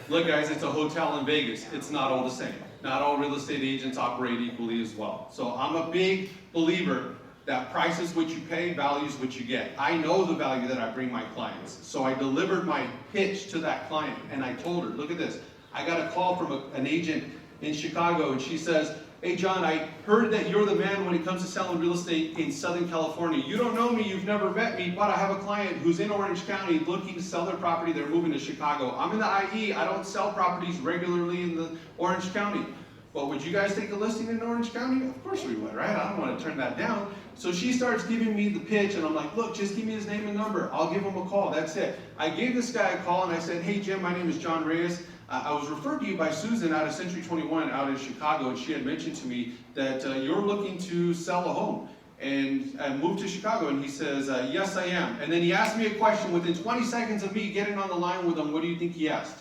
Look guys, it's a hotel in Vegas. It's not all the same. Not all real estate agents operate equally as well. So I'm a big believer that price is what you pay, value is what you get. I know the value that I bring my clients. So I delivered my pitch to that client, and I told her, look at this. I got a call from an agent in Chicago, and she says, hey John, I heard that you're the man when it comes to selling real estate in Southern California. You don't know me, you've never met me, but I have a client who's in Orange County looking to sell their property. They're moving to Chicago. I'm in the IE. I don't sell properties regularly in the Orange County. Well, would you guys take a listing in Orange County? Of course we would, right? I don't want to turn that down. So she starts giving me the pitch, and I'm like, look, just give me his name and number. I'll give him a call. That's it. I gave this guy a call, and I said, hey Jim, my name is John Reyes. I was referred to you by Susan out of Century 21 out in Chicago, and she had mentioned to me that you're looking to sell a home and move to Chicago. And he says, yes, I am. And then he asked me a question. Within 20 seconds of me getting on the line with him, what do you think he asked?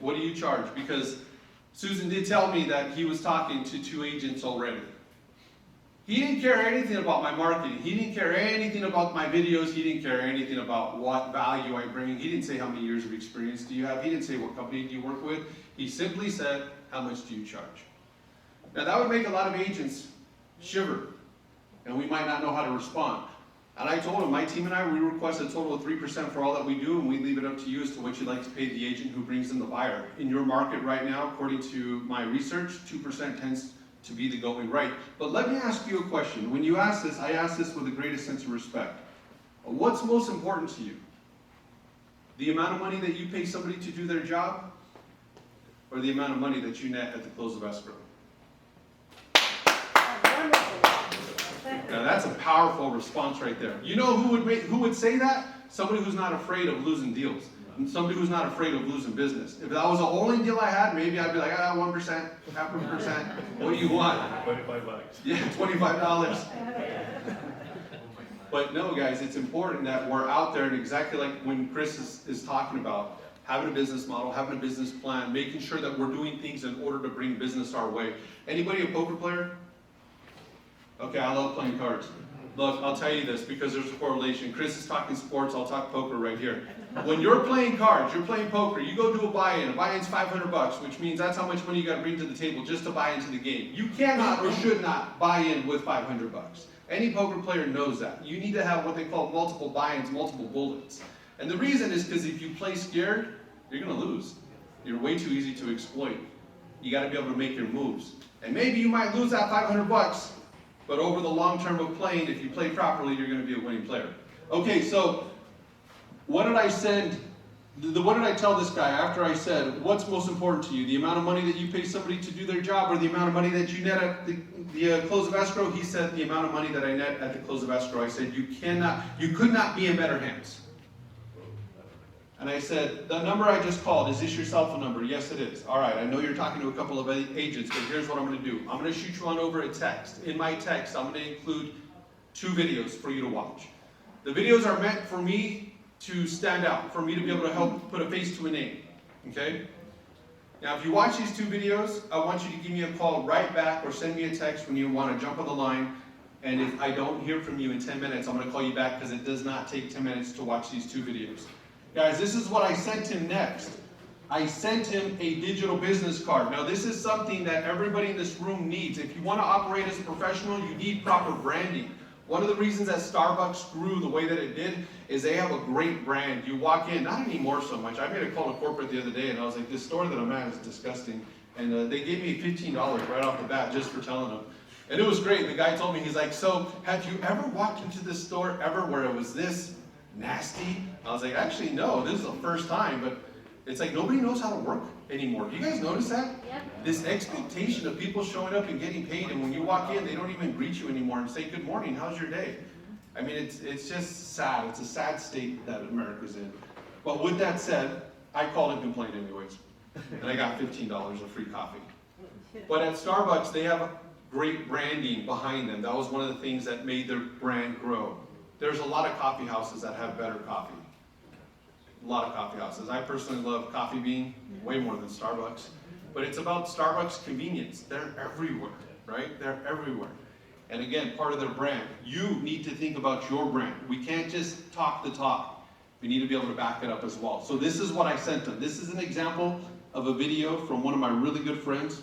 What do you charge? Because Susan did tell me that he was talking to 2 agents already. He didn't care anything about my marketing. He didn't care anything about my videos. He didn't care anything about what value I bring. He didn't say how many years of experience do you have. He didn't say what company do you work with. He simply said, how much do you charge? Now that would make a lot of agents shiver. and we might not know how to respond. And I told him, my team and I, we request a total of 3% for all that we do, and we leave it up to you as to what you'd like to pay the agent who brings in the buyer. In your market right now, according to my research, 2% tends to be the going rate. But let me ask you a question. When you ask this, I ask this with the greatest sense of respect. What's most important to you? The amount of money that you pay somebody to do their job, or the amount of money that you net at the close of escrow? Now that's a powerful response right there. You know who would say that? Somebody who's not afraid of losing deals. And somebody who's not afraid of losing business. If that was the only deal I had, maybe I'd be like, 1%, half a percent. What do you want? $25. Yeah, $25. But no, guys, it's important that we're out there, and exactly like when Chris is talking about, having a business model, having a business plan, making sure that we're doing things in order to bring business our way. Anybody a poker player? Okay, I love playing cards. Look, I'll tell you this because there's a correlation. Chris is talking sports, I'll talk poker right here. When you're playing cards, you're playing poker, you go do a buy-in. A buy-in's $500, which means that's how much money you got to bring to the table just to buy into the game. You cannot or should not buy in with $500. Any poker player knows that. You need to have what they call multiple buy-ins, multiple bullets. And the reason is because if you play scared, you're going to lose. You're way too easy to exploit. You got to be able to make your moves. And maybe you might lose that $500, but over the long term of playing, if you play properly, you're going to be a winning player. Okay, so what did I tell this guy after I said, what's most important to you? The amount of money that you pay somebody to do their job, or the amount of money that you net at the close of escrow? He said, the amount of money that I net at the close of escrow. I said, you could not be in better hands. And I said, the number I just called, is this your cell phone number? Yes, it is. All right, I know you're talking to a couple of agents, but here's what I'm going to do. I'm going to shoot you on over a text. In my text, I'm going to include 2 videos for you to watch. The videos are meant for me to stand out, for me to be able to help put a face to a name, okay? Now, if you watch these 2 videos, I want you to give me a call right back or send me a text when you want to jump on the line. And if I don't hear from you in 10 minutes, I'm going to call you back because it does not take 10 minutes to watch these 2 videos. Guys, this is what I sent him next. I sent him a digital business card. Now, this is something that everybody in this room needs. If you want to operate as a professional, you need proper branding. One of the reasons that Starbucks grew the way that it did is they have a great brand. You walk in, not anymore so much. I made a call to corporate the other day, and I was like, this store that I'm at is disgusting. And they gave me $15 right off the bat just for telling them. And it was great. The guy told me, he's like, so have you ever walked into this store ever where it was this nasty? I was like, actually, no, this is the first time, but it's like nobody knows how to work anymore. Do you guys notice that? Yep. This expectation of people showing up and getting paid, and when you walk in, they don't even greet you anymore and say, good morning, how's your day? I mean, it's just sad. It's a sad state that America's in. But with that said, I called and complained anyways. And I got $15 of free coffee. But at Starbucks, they have great branding behind them. That was one of the things that made their brand grow. There's a lot of coffee houses that have better coffee. A lot of coffee houses. I personally love Coffee Bean way more than Starbucks. But it's about Starbucks convenience. They're everywhere, right? They're everywhere. And again, part of their brand. You need to think about your brand. We can't just talk the talk. We need to be able to back it up as well. So this is what I sent them. This is an example of a video from one of my really good friends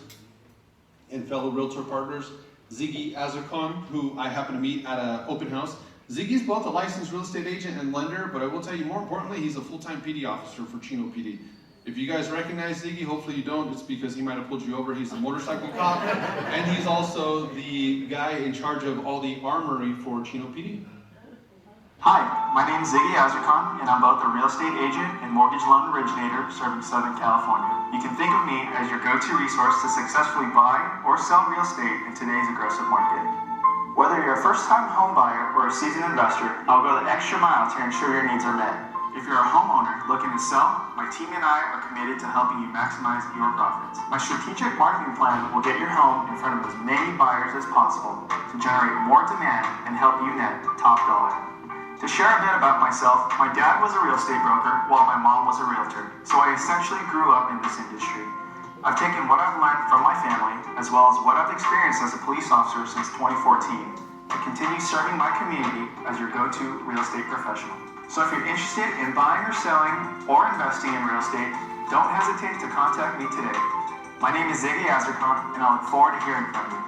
and fellow realtor partners, Ziggy Azarkan, who I happened to meet at an open house. Ziggy's both a licensed real estate agent and lender, but I will tell you more importantly, he's a full-time PD officer for Chino PD. If you guys recognize Ziggy, hopefully you don't, it's because he might have pulled you over. He's a motorcycle cop, and he's also the guy in charge of all the armory for Chino PD. Hi, my name is Ziggy Azarkan, and I'm both a real estate agent and mortgage loan originator serving Southern California. You can think of me as your go-to resource to successfully buy or sell real estate in today's aggressive market. Whether you're a first-time home buyer or a seasoned investor, I'll go the extra mile to ensure your needs are met. If you're a homeowner looking to sell, my team and I are committed to helping you maximize your profits. My strategic marketing plan will get your home in front of as many buyers as possible to generate more demand and help you net top dollar. To share a bit about myself, my dad was a real estate broker while my mom was a realtor, so I essentially grew up in this industry. I've taken what I've learned from my family, as well as what I've experienced as a police officer since 2014, to continue serving my community as your go-to real estate professional. So if you're interested in buying or selling or investing in real estate, don't hesitate to contact me today. My name is Ziggy Azarkan, and I look forward to hearing from you.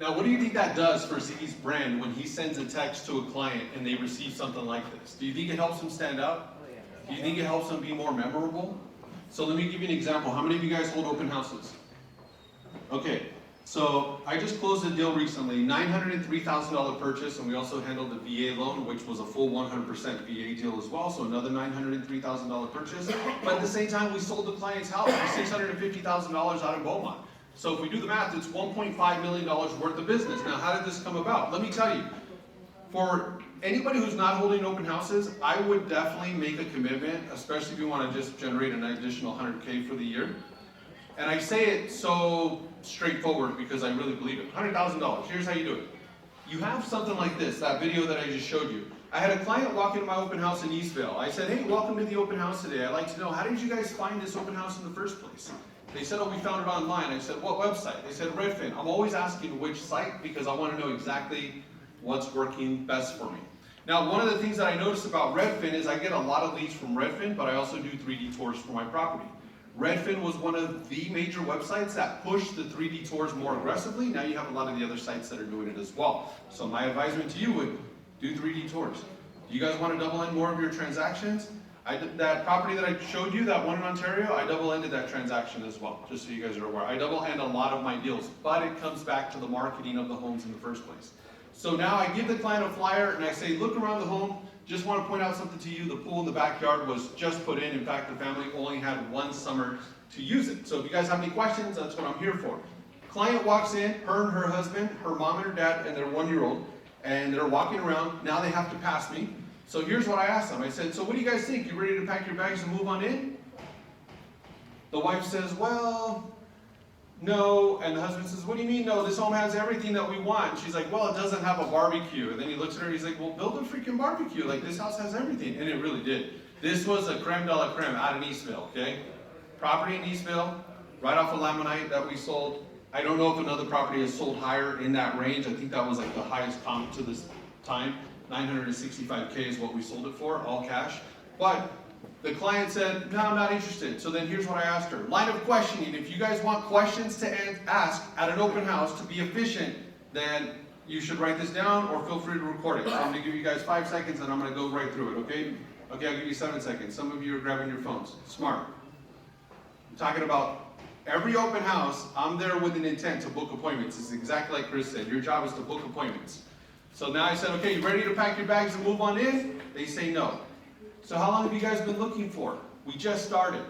Now, what do you think that does for Ziggy's brand when he sends a text to a client and they receive something like this? Do you think it helps him stand out? Do you think it helps him be more memorable? So let me give you an example. How many of you guys hold open houses? Okay, so I just closed a deal recently, $903,000 purchase, and we also handled the VA loan, which was a full 100% VA deal as well, so another $903,000 purchase. But at the same time, we sold the client's house for $650,000 out in Beaumont. So if we do the math, it's $1.5 million worth of business. Now, how did this come about? Let me tell you, for anybody who's not holding open houses, I would definitely make a commitment, especially if you want to just generate an additional $100K for the year. And I say it so straightforward because I really believe it. $100,000, here's how you do it. You have something like this, that video that I just showed you. I had a client walk into my open house in Eastvale. I said, hey, welcome to the open house today. I'd like to know, how did you guys find this open house in the first place? They said, oh, we found it online. I said, what website? They said, Redfin. I'm always asking which site because I want to know exactly what's working best for me. Now, one of the things that I noticed about Redfin is I get a lot of leads from Redfin, but I also do 3D tours for my property. Redfin was one of the major websites that pushed the 3D tours more aggressively. Now you have a lot of the other sites that are doing it as well. So my advisement to you would do 3D tours. Do you guys want to double end more of your transactions? That property that I showed you, that one in Ontario, I double-ended that transaction as well, just so you guys are aware. I double-end a lot of my deals, but it comes back to the marketing of the homes in the first place. So now I give the client a flyer and I say, look around the home, just want to point out something to you. The pool in the backyard was just put in. In fact, the family only had one summer to use it. So if you guys have any questions, that's what I'm here for. Client walks in, her and her husband, her mom and her dad, and their 1-year-old, and they're walking around. Now they have to pass me. So here's what I asked them. I said, so what do you guys think? You ready to pack your bags and move on in? The wife says, well, no. And the husband says, what do you mean no? This home has everything that we want. She's like, well, it doesn't have a barbecue. And then he looks at her and he's like, well, build a freaking barbecue. Like, this house has everything. And it really did. This was a creme de la creme out in Eastville, okay? Property in Eastville, right off of Lamonite that we sold. I don't know if another property has sold higher in that range. I think that was like the highest comp to this time. 965K is what we sold it for, all cash. But the client said, no, I'm not interested. So then here's what I asked her. Line of questioning. If you guys want questions to ask at an open house to be efficient, then you should write this down or feel free to record it. So I'm going to give you guys 5 seconds and I'm going to go right through it, okay? Okay, I'll give you 7 seconds. Some of you are grabbing your phones. Smart. I'm talking about every open house, I'm there with an intent to book appointments. It's exactly like Chris said. Your job is to book appointments. So now I said, okay, you ready to pack your bags and move on in? They say no. So how long have you guys been looking for? We just started.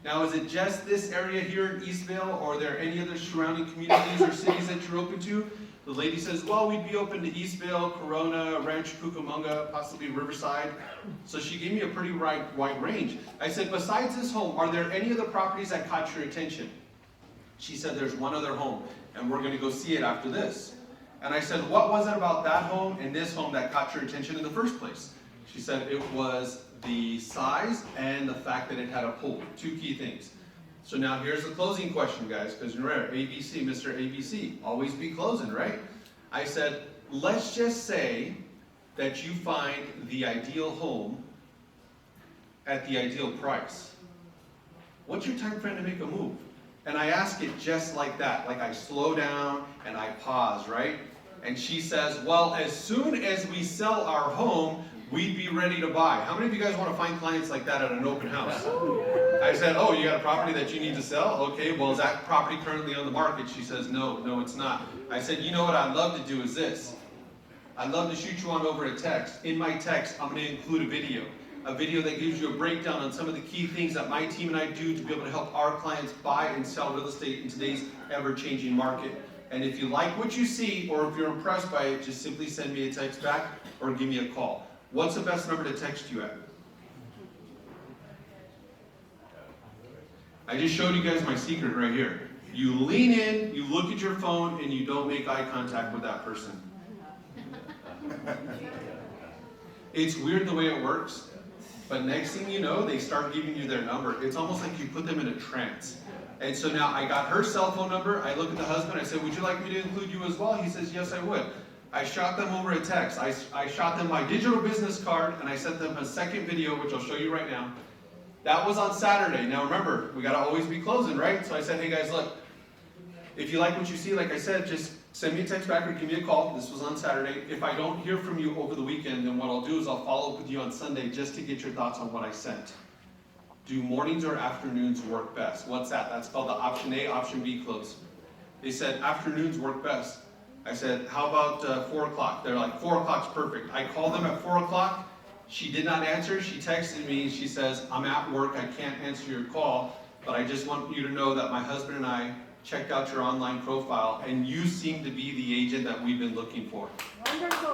Now, is it just this area here in Eastville, or are there any other surrounding communities or cities that you're open to? The lady says, well, we'd be open to Eastville, Corona, Rancho Cucamonga, possibly Riverside. So she gave me a pretty wide range. I said, besides this home, are there any other properties that caught your attention? She said, there's one other home, and we're going to go see it after this. And I said, what was it about that home and this home that caught your attention in the first place? She said it was the size and the fact that it had a pool. 2 key things. So now here's the closing question, guys, because remember, ABC, Mr. ABC, always be closing, right? I said, let's just say that you find the ideal home at the ideal price. What's your time frame to make a move? And I ask it just like that, like I slow down and I pause, right? And she says, well, as soon as we sell our home, we'd be ready to buy. How many of you guys want to find clients like that at an open house? I said, oh, you got a property that you need to sell? Okay, well, is that property currently on the market? She says, no, it's not. I said, you know what I'd love to do is this. I'd love to shoot you on over a text. In my text, I'm going to include a video that gives you a breakdown on some of the key things that my team and I do to be able to help our clients buy and sell real estate in today's ever-changing market. And if you like what you see, or if you're impressed by it, just simply send me a text back or give me a call. What's the best number to text you at? I just showed you guys my secret right here. You lean in, you look at your phone, and you don't make eye contact with that person. It's weird the way it works, but next thing you know, they start giving you their number. It's almost like you put them in a trance. And so now I got her cell phone number. I look at the husband. I said, would you like me to include you as well? He says, yes, I would. I shot them over a text. I shot them my digital business card, and I sent them a second video, which I'll show you right now. That was on Saturday. Now remember, we got to always be closing, right? So I said, hey guys, look, if you like what you see, like I said, just send me a text back or give me a call. This was on Saturday. If I don't hear from you over the weekend, then what I'll do is I'll follow up with you on Sunday just to get your thoughts on what I sent. Do mornings or afternoons work best? What's that? That's called the option A, option B close. They said afternoons work best. I said, how about 4 o'clock? They're like, 4 o'clock's perfect. I called them at 4 o'clock. She did not answer. She texted me. She says, I'm at work. I can't answer your call, but I just want you to know that my husband and I checked out your online profile, and you seem to be the agent that we've been looking for. Wonderful.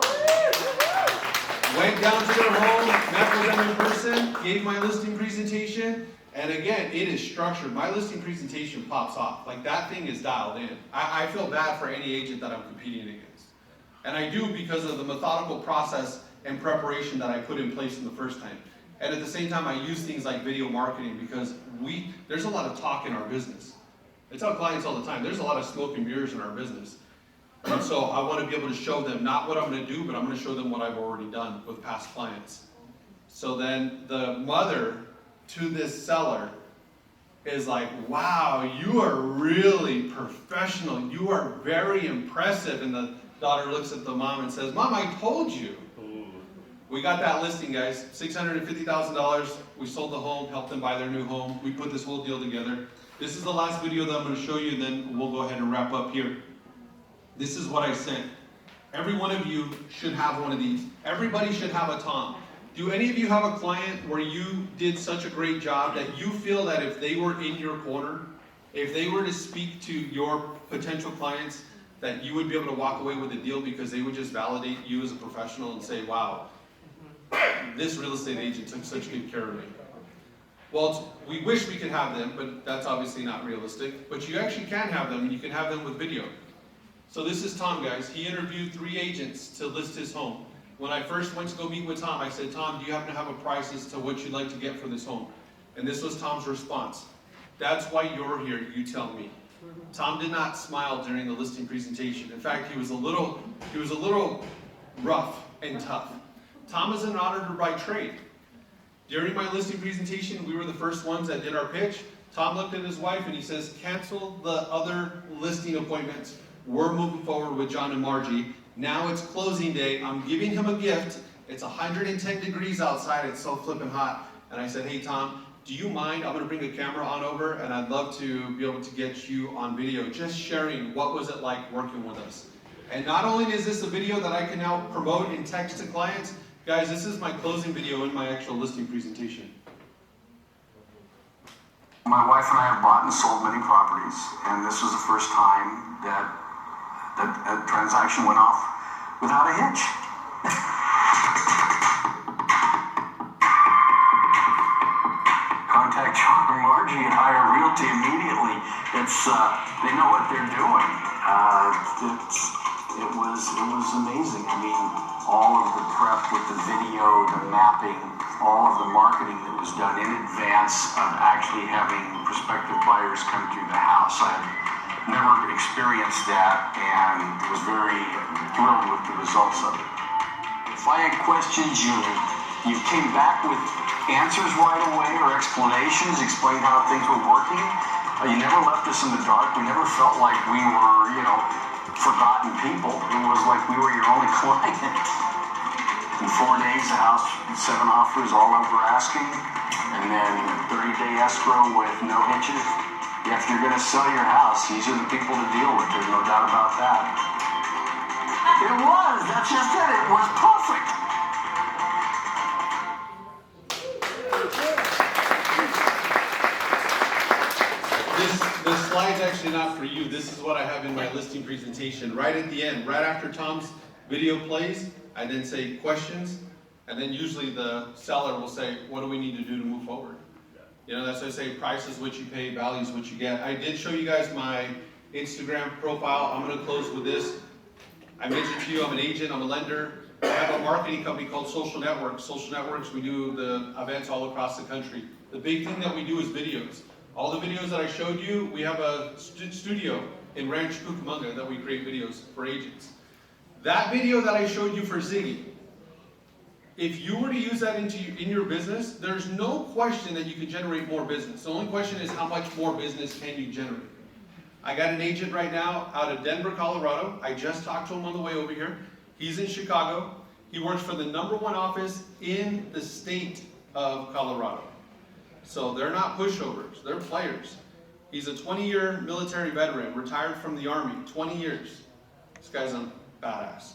Went down to their home, met with them in person, gave my listing presentation, and again, it is structured. My listing presentation pops off. Like, that thing is dialed in. I feel bad for any agent that I'm competing against. And I do because of the methodical process and preparation that I put in place in the first time. And at the same time, I use things like video marketing because there's a lot of talk in our business. I tell clients all the time, there's a lot of smoke and mirrors in our business. And so I want to be able to show them not what I'm going to do, but I'm going to show them what I've already done with past clients. So then the mother to this seller is like, wow, you are really professional. You are very impressive. And the daughter looks at the mom and says, Mom, I told you. We got that listing, guys, $650,000. We sold the home, helped them buy their new home. We put this whole deal together. This is the last video that I'm going to show you, and then we'll go ahead and wrap up here. This is what I sent. Every one of you should have one of these. Everybody should have a Tom. Do any of you have a client where you did such a great job that you feel that if they were in your corner, if they were to speak to your potential clients, that you would be able to walk away with a deal because they would just validate you as a professional and say, wow, this real estate agent took such good care of me. Well, we wish we could have them, but that's obviously not realistic. But you actually can have them, and you can have them with video. So this is Tom, guys. He interviewed 3 agents to list his home. When I first went to go meet with Tom, I said, Tom, do you happen to have a price as to what you'd like to get for this home? And this was Tom's response. That's why you're here, you tell me. Tom did not smile during the listing presentation. In fact, he was a little rough and tough. Tom is an auditor by trade. During my listing presentation, we were the first ones that did our pitch. Tom looked at his wife and he says, cancel the other listing appointments. We're moving forward with John and Margie. Now it's closing day. I'm giving him a gift. It's 110 degrees outside. It's so flipping hot. And I said, hey, Tom, do you mind? I'm going to bring a camera on over, and I'd love to be able to get you on video, just sharing what was it like working with us. And not only is this a video that I can now promote and text to clients, guys, this is my closing video in my actual listing presentation. My wife and I have bought and sold many properties, and this was the first time that a transaction went off without a hitch. Contact John or Margie at Hire Realty immediately. They know what they're doing. It was amazing. I mean, all of the prep with the video, the mapping, all of the marketing that was done in advance of actually having prospective buyers come to the house. I've never experienced that and was very thrilled with the results of it. If I had questions, you came back with answers right away or explanations, explained how things were working. You never left us in the dark. We never felt like we were, forgotten people. It was like we were your only client. In 4 days, the house, 7 offers, all over asking, and then 30-day escrow with no hitches. If you're going to sell your house, these are the people to deal with. There's no doubt about that. It was. That's just it. It was perfect. This slide's actually not for you. This is what I have in my listing presentation. Right at the end, right after Tom's video plays, I then say questions, and then usually the seller will say, what do we need to do to move forward? That's why I say price is what you pay, value is what you get. I did show you guys my Instagram profile. I'm going to close with this. I mentioned to you I'm an agent, I'm a lender. I have a marketing company called Social Networks. Social Networks, we do the events all across the country. The big thing that we do is videos. All the videos that I showed you, we have a studio in Rancho Cucamonga that we create videos for agents. That video that I showed you for Ziggy, if you were to use that in your business, there's no question that you can generate more business. The only question is how much more business can you generate? I got an agent right now out of Denver, Colorado. I just talked to him on the way over here. He's in Chicago. He works for the #1 office in the state of Colorado. So they're not pushovers, they're players. He's a 20-year military veteran, retired from the Army, 20 years. This guy's a badass.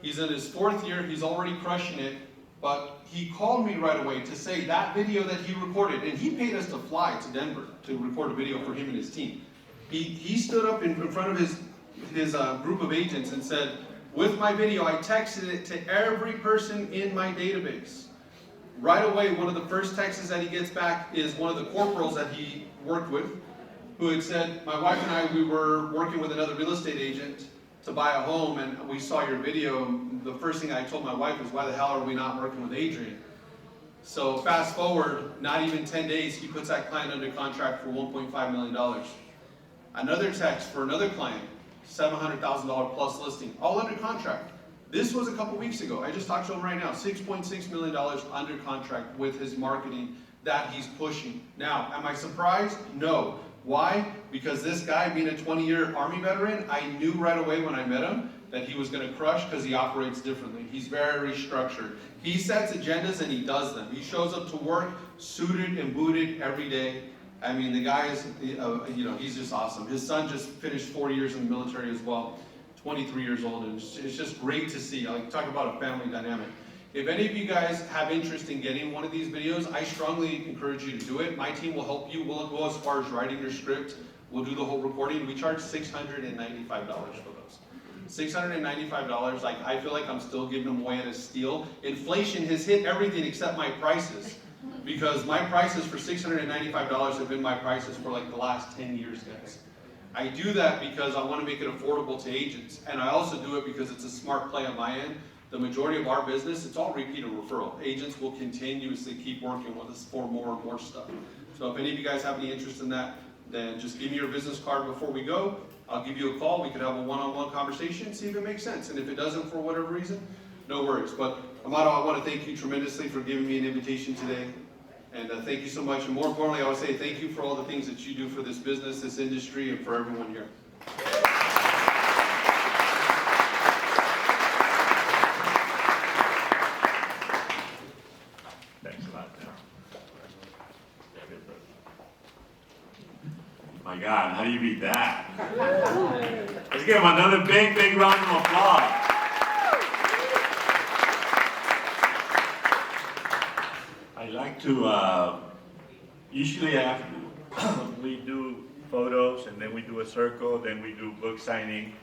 He's in his 4th year, he's already crushing it, but he called me right away to say that video that he recorded, and he paid us to fly to Denver to record a video for him and his team. He stood up in front of his group of agents and said, with my video, I texted it to every person in my database. Right away, one of the first texts that he gets back is one of the corporals that he worked with, who had said, my wife and I, we were working with another real estate agent to buy a home, and we saw your video. The first thing I told my wife was, why the hell are we not working with Adrian? So fast forward, not even 10 days, he puts that client under contract for $1.5 million. Another text for another client, $700,000 plus listing, all under contract. This was a couple weeks ago. I just talked to him right now. $6.6 million under contract with his marketing that he's pushing. Now, am I surprised? No. Why? Because this guy, being a 20-year Army veteran, I knew right away when I met him that he was going to crush because he operates differently. He's very structured. He sets agendas and he does them. He shows up to work suited and booted every day. I mean, the guy is, he's just awesome. His son just finished 4 years in the military as well, 23 years old, and it's just great to see. I talk about a family dynamic. If any of you guys have interest in getting one of these videos, I strongly encourage you to do it. My team will help you. We'll go as far as writing your script. We'll do the whole recording. We charge $695 for those. $695, like, I feel like I'm still giving them away at a steal. Inflation has hit everything except my prices. Because my prices for $695 have been my prices for like the last 10 years, guys. I do that because I want to make it affordable to agents. And I also do it because it's a smart play on my end. The majority of our business, it's all repeat and referral. Agents will continuously keep working with us for more and more stuff. So if any of you guys have any interest in that, then just give me your business card before we go. I'll give you a call. We could have a one-on-one conversation, see if it makes sense. And if it doesn't for whatever reason, no worries. But Amado, I want to thank you tremendously for giving me an invitation today. And thank you so much. And more importantly, I would say thank you for all the things that you do for this business, this industry, and for everyone here. Thanks a lot, Darryl. My God, how do you beat that? Let's give him another big, big round of applause. I like to, usually we do photos and then we do a circle, then we do book signing.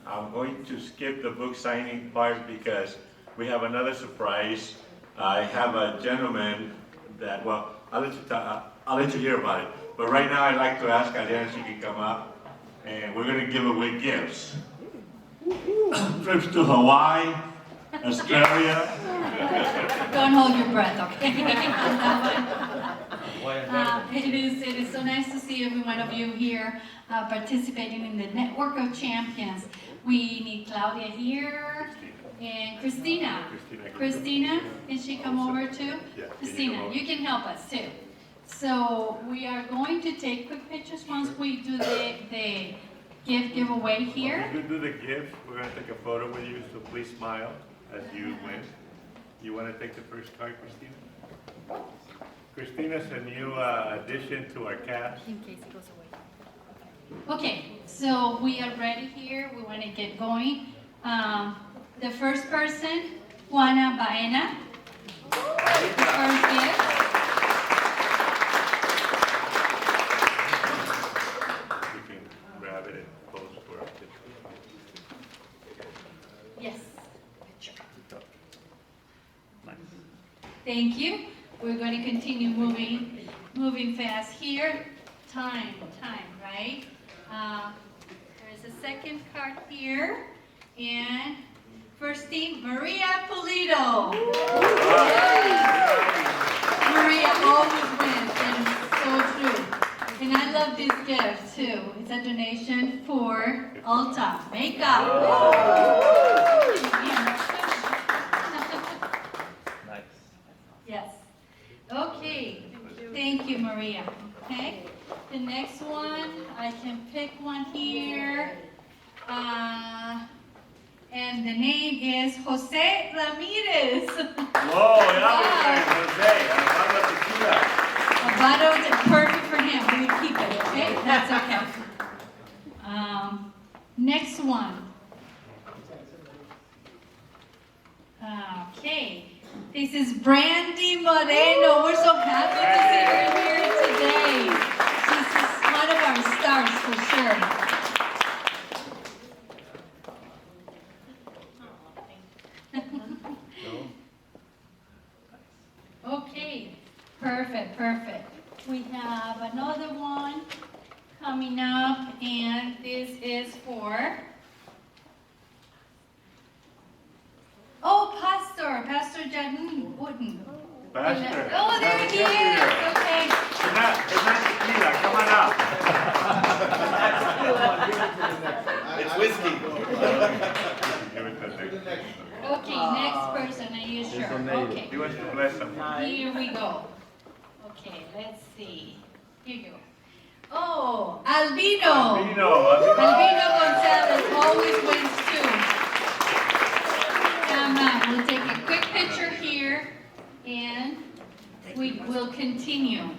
I'm going to skip the book signing part because we have another surprise. I have a gentleman that, well, I'll let you hear about it. But right now I'd like to ask Adriana if she can come up, and we're gonna give away gifts. Trips to Hawaii, Australia. Don't hold your breath, okay? It is so nice to see every one of you here participating in the Network of Champions. We need Claudia here and Christina. Christina, can she come over too? Yeah, Christina, you can help us too. So we are going to take quick pictures once we do the gift giveaway here. When we do the gift, we're gonna take a photo with you, so please smile as you win. You wanna take the first card, Christina? Christina's a new addition to our cast. In case it goes away. Okay, so we are ready here. We want to get going. The first person, Juana Baena. First gift. You can grab it and pose for a picture. Yes. Nice. Thank you. We're going to continue moving fast here. Time, right? There's a second card here. And first team, Maria Pulido. Maria always wins, and it's so true. And I love this gift too. It's a donation for Ulta Makeup. Yes. Okay. Thank you, Maria. Okay. The next one, I can pick one here. And the name is Jose Ramirez. Whoa, yeah, Jose, Alvaro Tequila. Avado, perfect for him. We keep it, okay? That's okay. Next one. Okay. This is Brandy Moreno. We're so happy to see her here today. She's one of our stars for sure. Okay, perfect, perfect. We have another one coming up, and this is for, Pastor Jadun Wooden. Pastor. Oh, there he is, okay. It's not tequila, come on up. It's whiskey. Okay, next person, are you sure? Okay. He wants to bless them. Here we go. Okay, let's see. Here you go. Oh, Albino. Albino Gonzalez always wins too. We'll take a quick picture here and we will continue.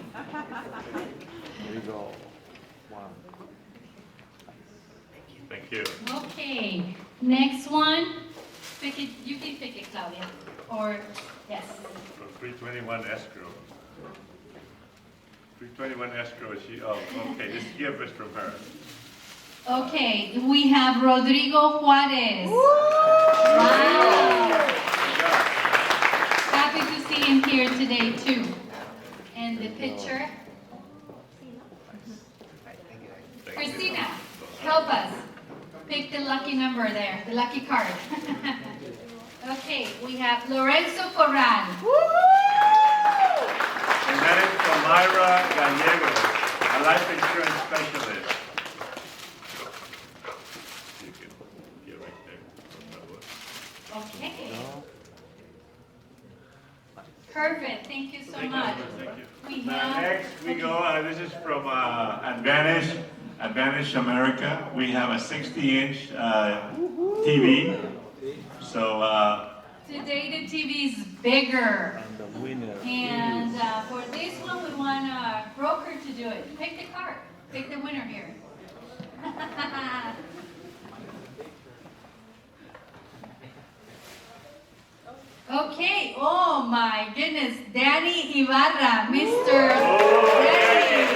Thank you. Okay, next one. Pick it, you can pick it, Claudia. Or, yes. For 321 escrow. 321 escrow, okay, this gift is from her. Okay, we have Rodrigo Juarez. Wow. Happy to see him here today too. And the picture. Christina, help us. Pick the lucky number there, the lucky card. Okay, we have Lorenzo Corral. And that is from Myra Gallegos, a life insurance specialist. You can get right there. Okay. Perfect, thank you so much. Thank you. We Now, have. next we go, this is from Advantage America. We have a 60-inch TV. So, Today the TV is bigger. And for this one, we want a broker to do it. Pick the card. Pick the winner here. Okay. Oh my goodness. Danny Ibarra, Mr. Danny.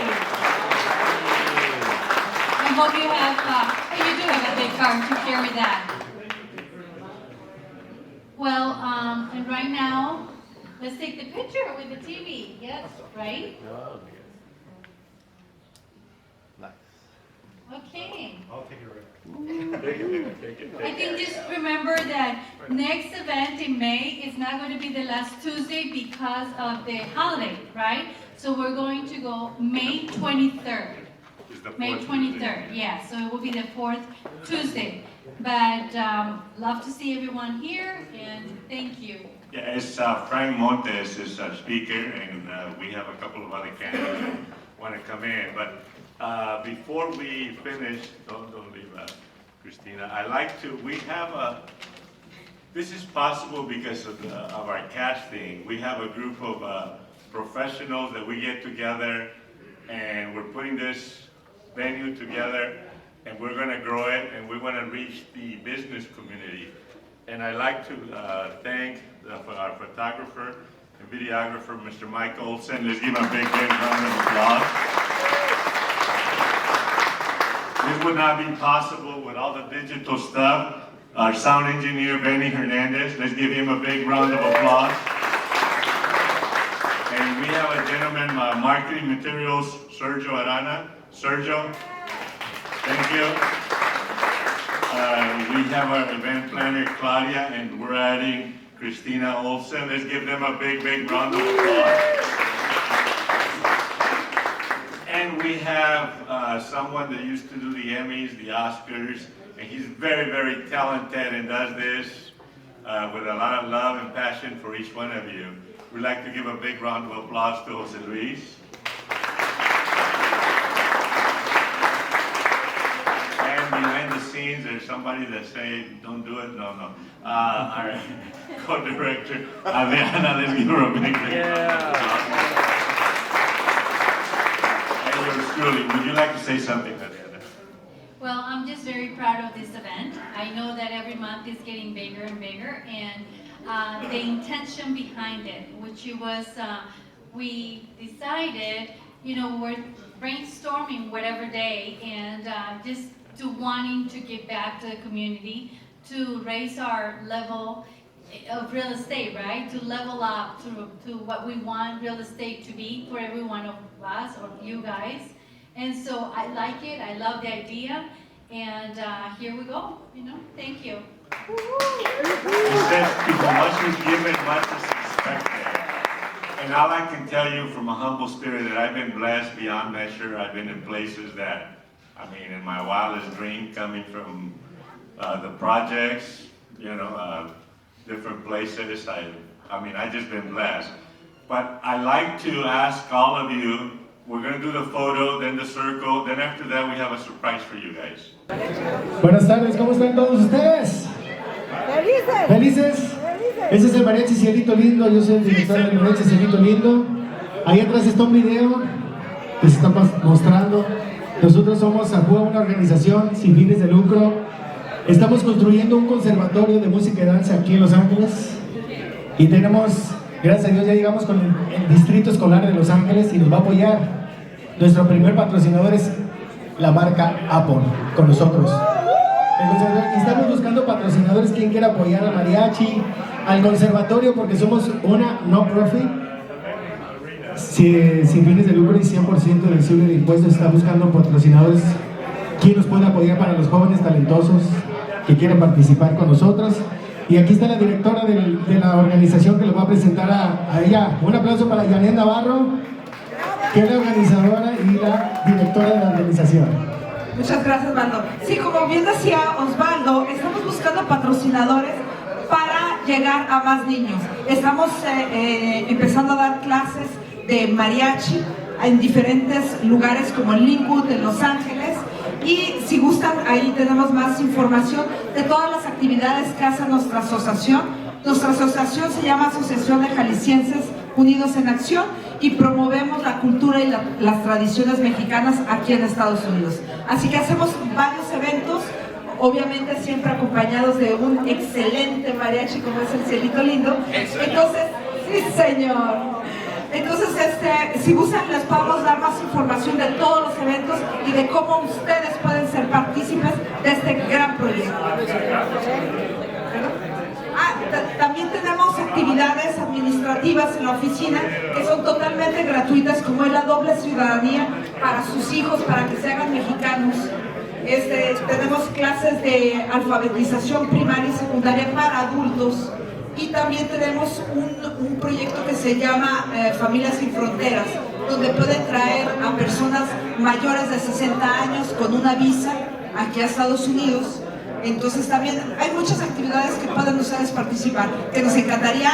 I hope you have, you do have a big card to carry that. Well, and right now, let's take the picture with the TV. Yes, right? Okay. I'll take it. Take it. I think just remember that next event in May is not going to be the last Tuesday because of the holiday, right? So we're going to go May 23rd. May 23rd, yeah, so it will be the 4th Tuesday. But love to see everyone here, and thank you. Yeah, it's Frank Montes is a speaker, and we have a couple of other candidates that want to come in. But before we finish, don't leave Christina. I like to, we have this is possible because of our casting. We have a group of professionals that we get together, and we're putting this venue together, and we're going to grow it, and we want to reach the business community. And I'd like to thank our photographer and videographer, Mr. Mike Olson. Let's give him a big round of applause. This would not be possible with all the digital stuff. Our sound engineer, Benny Hernandez. Let's give him a big round of applause. And we have a gentleman, marketing materials, Sergio Arana. Sergio, thank you. We have our event planner, Claudia, and we're adding Christina Olsen. Let's give them a big round of applause. And we have someone that used to do the Emmys, the Oscars, and he's very talented and does this with a lot of love and passion for each one of you. We'd like to give a big round of applause to Jose Luis. behind the scenes, there's somebody that say, don't do it, no. All right, co-director, Adriana, let's give her a big hand. And yours truly, would you like to say something, Adriana? Well, I'm just very proud of this event. I know that every month is getting bigger and bigger, and the intention behind it, which was, we decided, we're brainstorming whatever day, and just to wanting to give back to the community, to raise our level of real estate, right? To level up to what we want real estate to be for every one of us or you guys. And so I like it, I love the idea, and here we go, thank you. It says, people, much is given, much is expected. And all I can tell you from a humble spirit that I've been blessed beyond measure. I've been in places that, in my wildest dream, coming from the projects, different places. I just been blessed. But I like to ask all of you, we're going to do the photo, then the circle, then after that we have a surprise for you guys. Buenas tardes, ¿cómo están todos ustedes? ¡Felices! ¿Felices? Ese es el Mariachi Cielito Lindo, yo soy el director del Mariachi Cielito Lindo. Ahí atrás está un video que se está mostrando. Nosotros somos AJUA, una organización sin fines de lucro. Estamos construyendo un conservatorio de música y danza aquí en Los Ángeles. Y tenemos, gracias a Dios, ya llegamos con el Distrito Escolar de Los Ángeles y nos va a apoyar. Nuestro primer patrocinador es la marca Apple, con nosotros. Estamos buscando patrocinadores, quien quiera apoyar al mariachi, al conservatorio, porque somos una no-profit, sin fines de lucro y 100% deducible de impuestos. Está buscando patrocinadores, quien nos pueda apoyar para los jóvenes talentosos que quieran participar con nosotros. Y aquí está la directora de la organización que los va a presentar a ella. Un aplauso para Janet Navarro, que es la organizadora y la directora de la organización. Muchas gracias, Osvaldo. Sí, como bien decía Osvaldo, estamos buscando patrocinadores para llegar a más niños. Estamos empezando a dar clases de mariachi en diferentes lugares como en Linwood, en Los Ángeles. Y si gustan, ahí tenemos más información de todas las actividades que hace nuestra asociación. Nuestra asociación se llama Asociación de Jaliscienses Unidos en Acción y promovemos la cultura y las tradiciones mexicanas aquí en Estados Unidos. Así que hacemos varios eventos, obviamente siempre acompañados de un excelente mariachi como es el Cielito Lindo. Entonces, sí señor. Entonces, si gustan, les podemos dar más información de todos los eventos y de cómo ustedes pueden ser partícipes de este gran proyecto. También tenemos actividades administrativas en la oficina que son totalmente gratuitas, como es la doble ciudadanía para sus hijos, para que se hagan mexicanos. Tenemos clases de alfabetización primaria y secundaria para adultos. Y también tenemos un proyecto que se llama Familias Sin Fronteras, donde pueden traer a personas mayores de 60 años con una visa aquí a Estados Unidos. Entonces también hay muchas actividades que pueden ustedes participar, que nos encantaría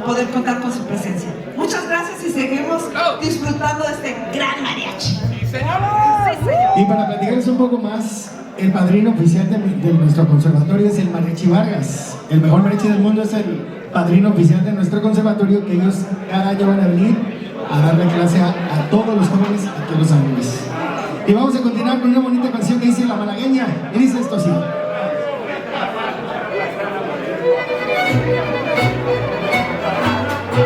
poder contar con su presencia. Muchas gracias y seguimos disfrutando de este gran mariachi. Y para platicarles un poco más, el padrino oficial de nuestro conservatorio es el Mariachi Vargas. El mejor mariachi del mundo es el padrino oficial de nuestro conservatorio, que ellos cada año van a venir a darle clase a todos los jóvenes aquí en Los Ángeles. Y vamos a continuar con una bonita canción que dice La Malagueña, y dice esto así.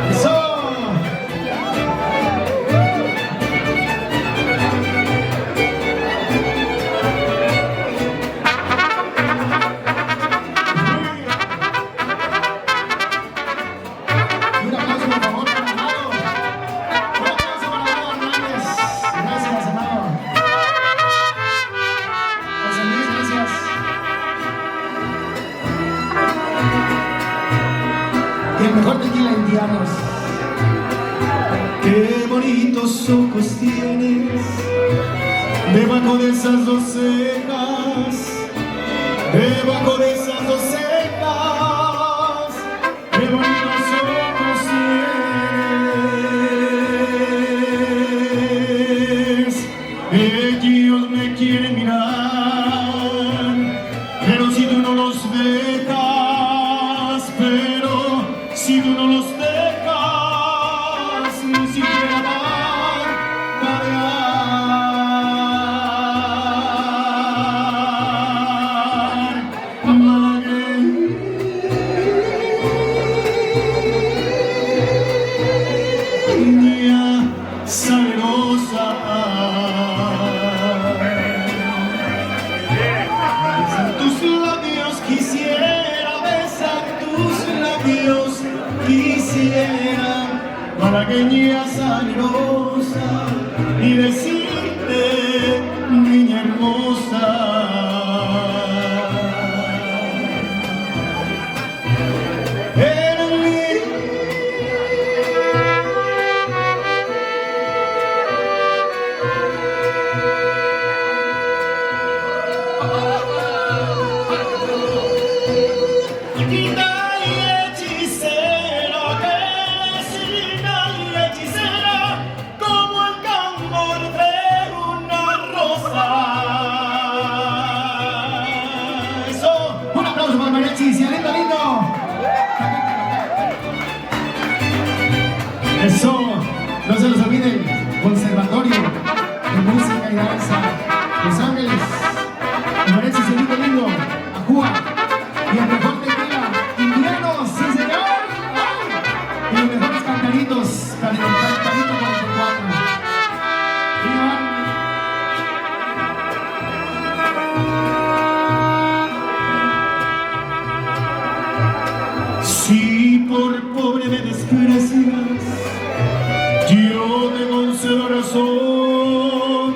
¡Eso! Un aplauso, por favor, para Amado. Un aplauso para Amado Hernández. Gracias, Amado. José Luis, gracias. Y el mejor tequila indianos. Qué bonitos ojos tienes debajo de esas dos cejas, debajo de esas dos cejas. Qué bonitos ojos tienes. Ellos me quieren mirar quisiera, malagueña salerosa, y decirte, niña hermosa. Eso, no se los olviden, Conservatorio de Música y Danza, Los Ángeles, Mariachi Cielito Lindo, Ajúa, y el mejor tequila, Indianos, sí señor, ¡ay! Y los mejores cantaritos, Cantarito 44. Si por pobre me desprecias, yo te concedo razón,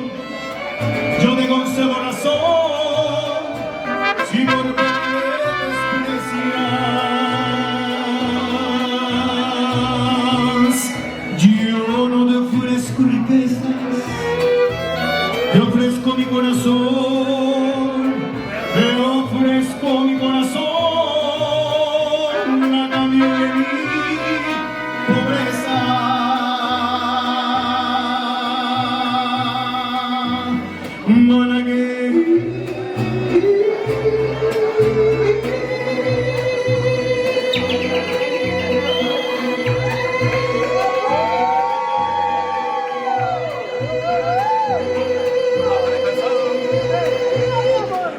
yo te concedo razón. Si por pobre me desprecias, yo no te ofrezco riquezas, te ofrezco mi corazón, te ofrezco mi corazón.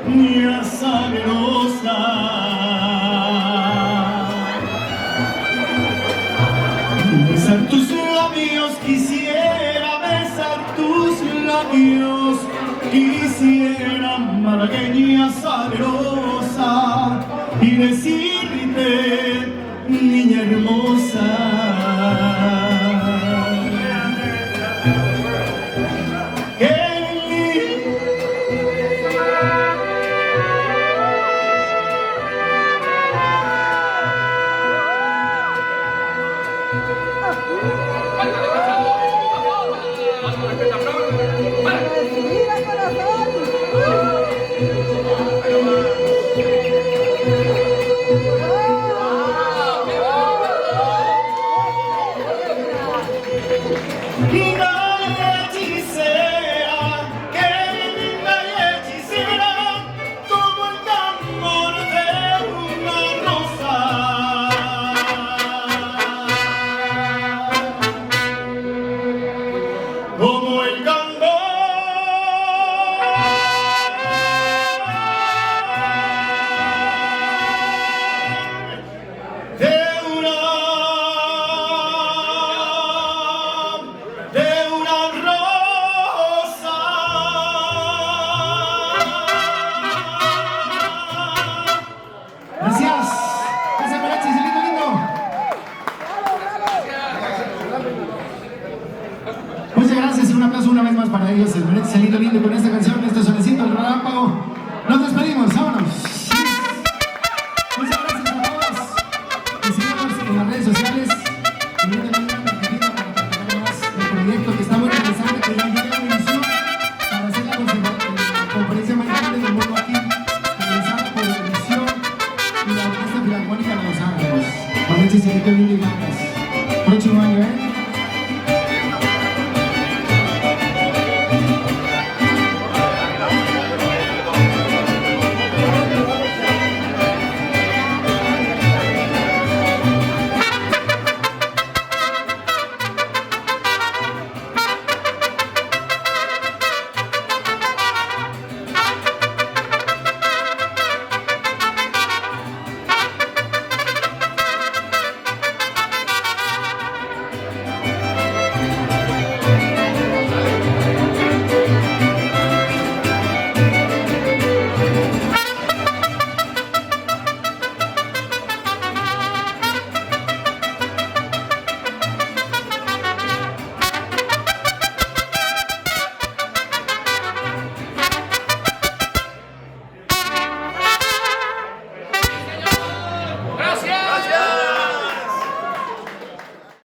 Niña salerosa, besar tus labios, quisiera besar tus labios, quisiera, malagueña salerosa, y decirte, niña hermosa. Como el canto de una rosa. Gracias. Gracias, Mariachi Cielito Lindo. Muchas gracias y un aplauso una vez más para ellos, el Mariachi Cielito Lindo con esta canción, este sonecito, el relámpago. Nos despedimos, vámonos.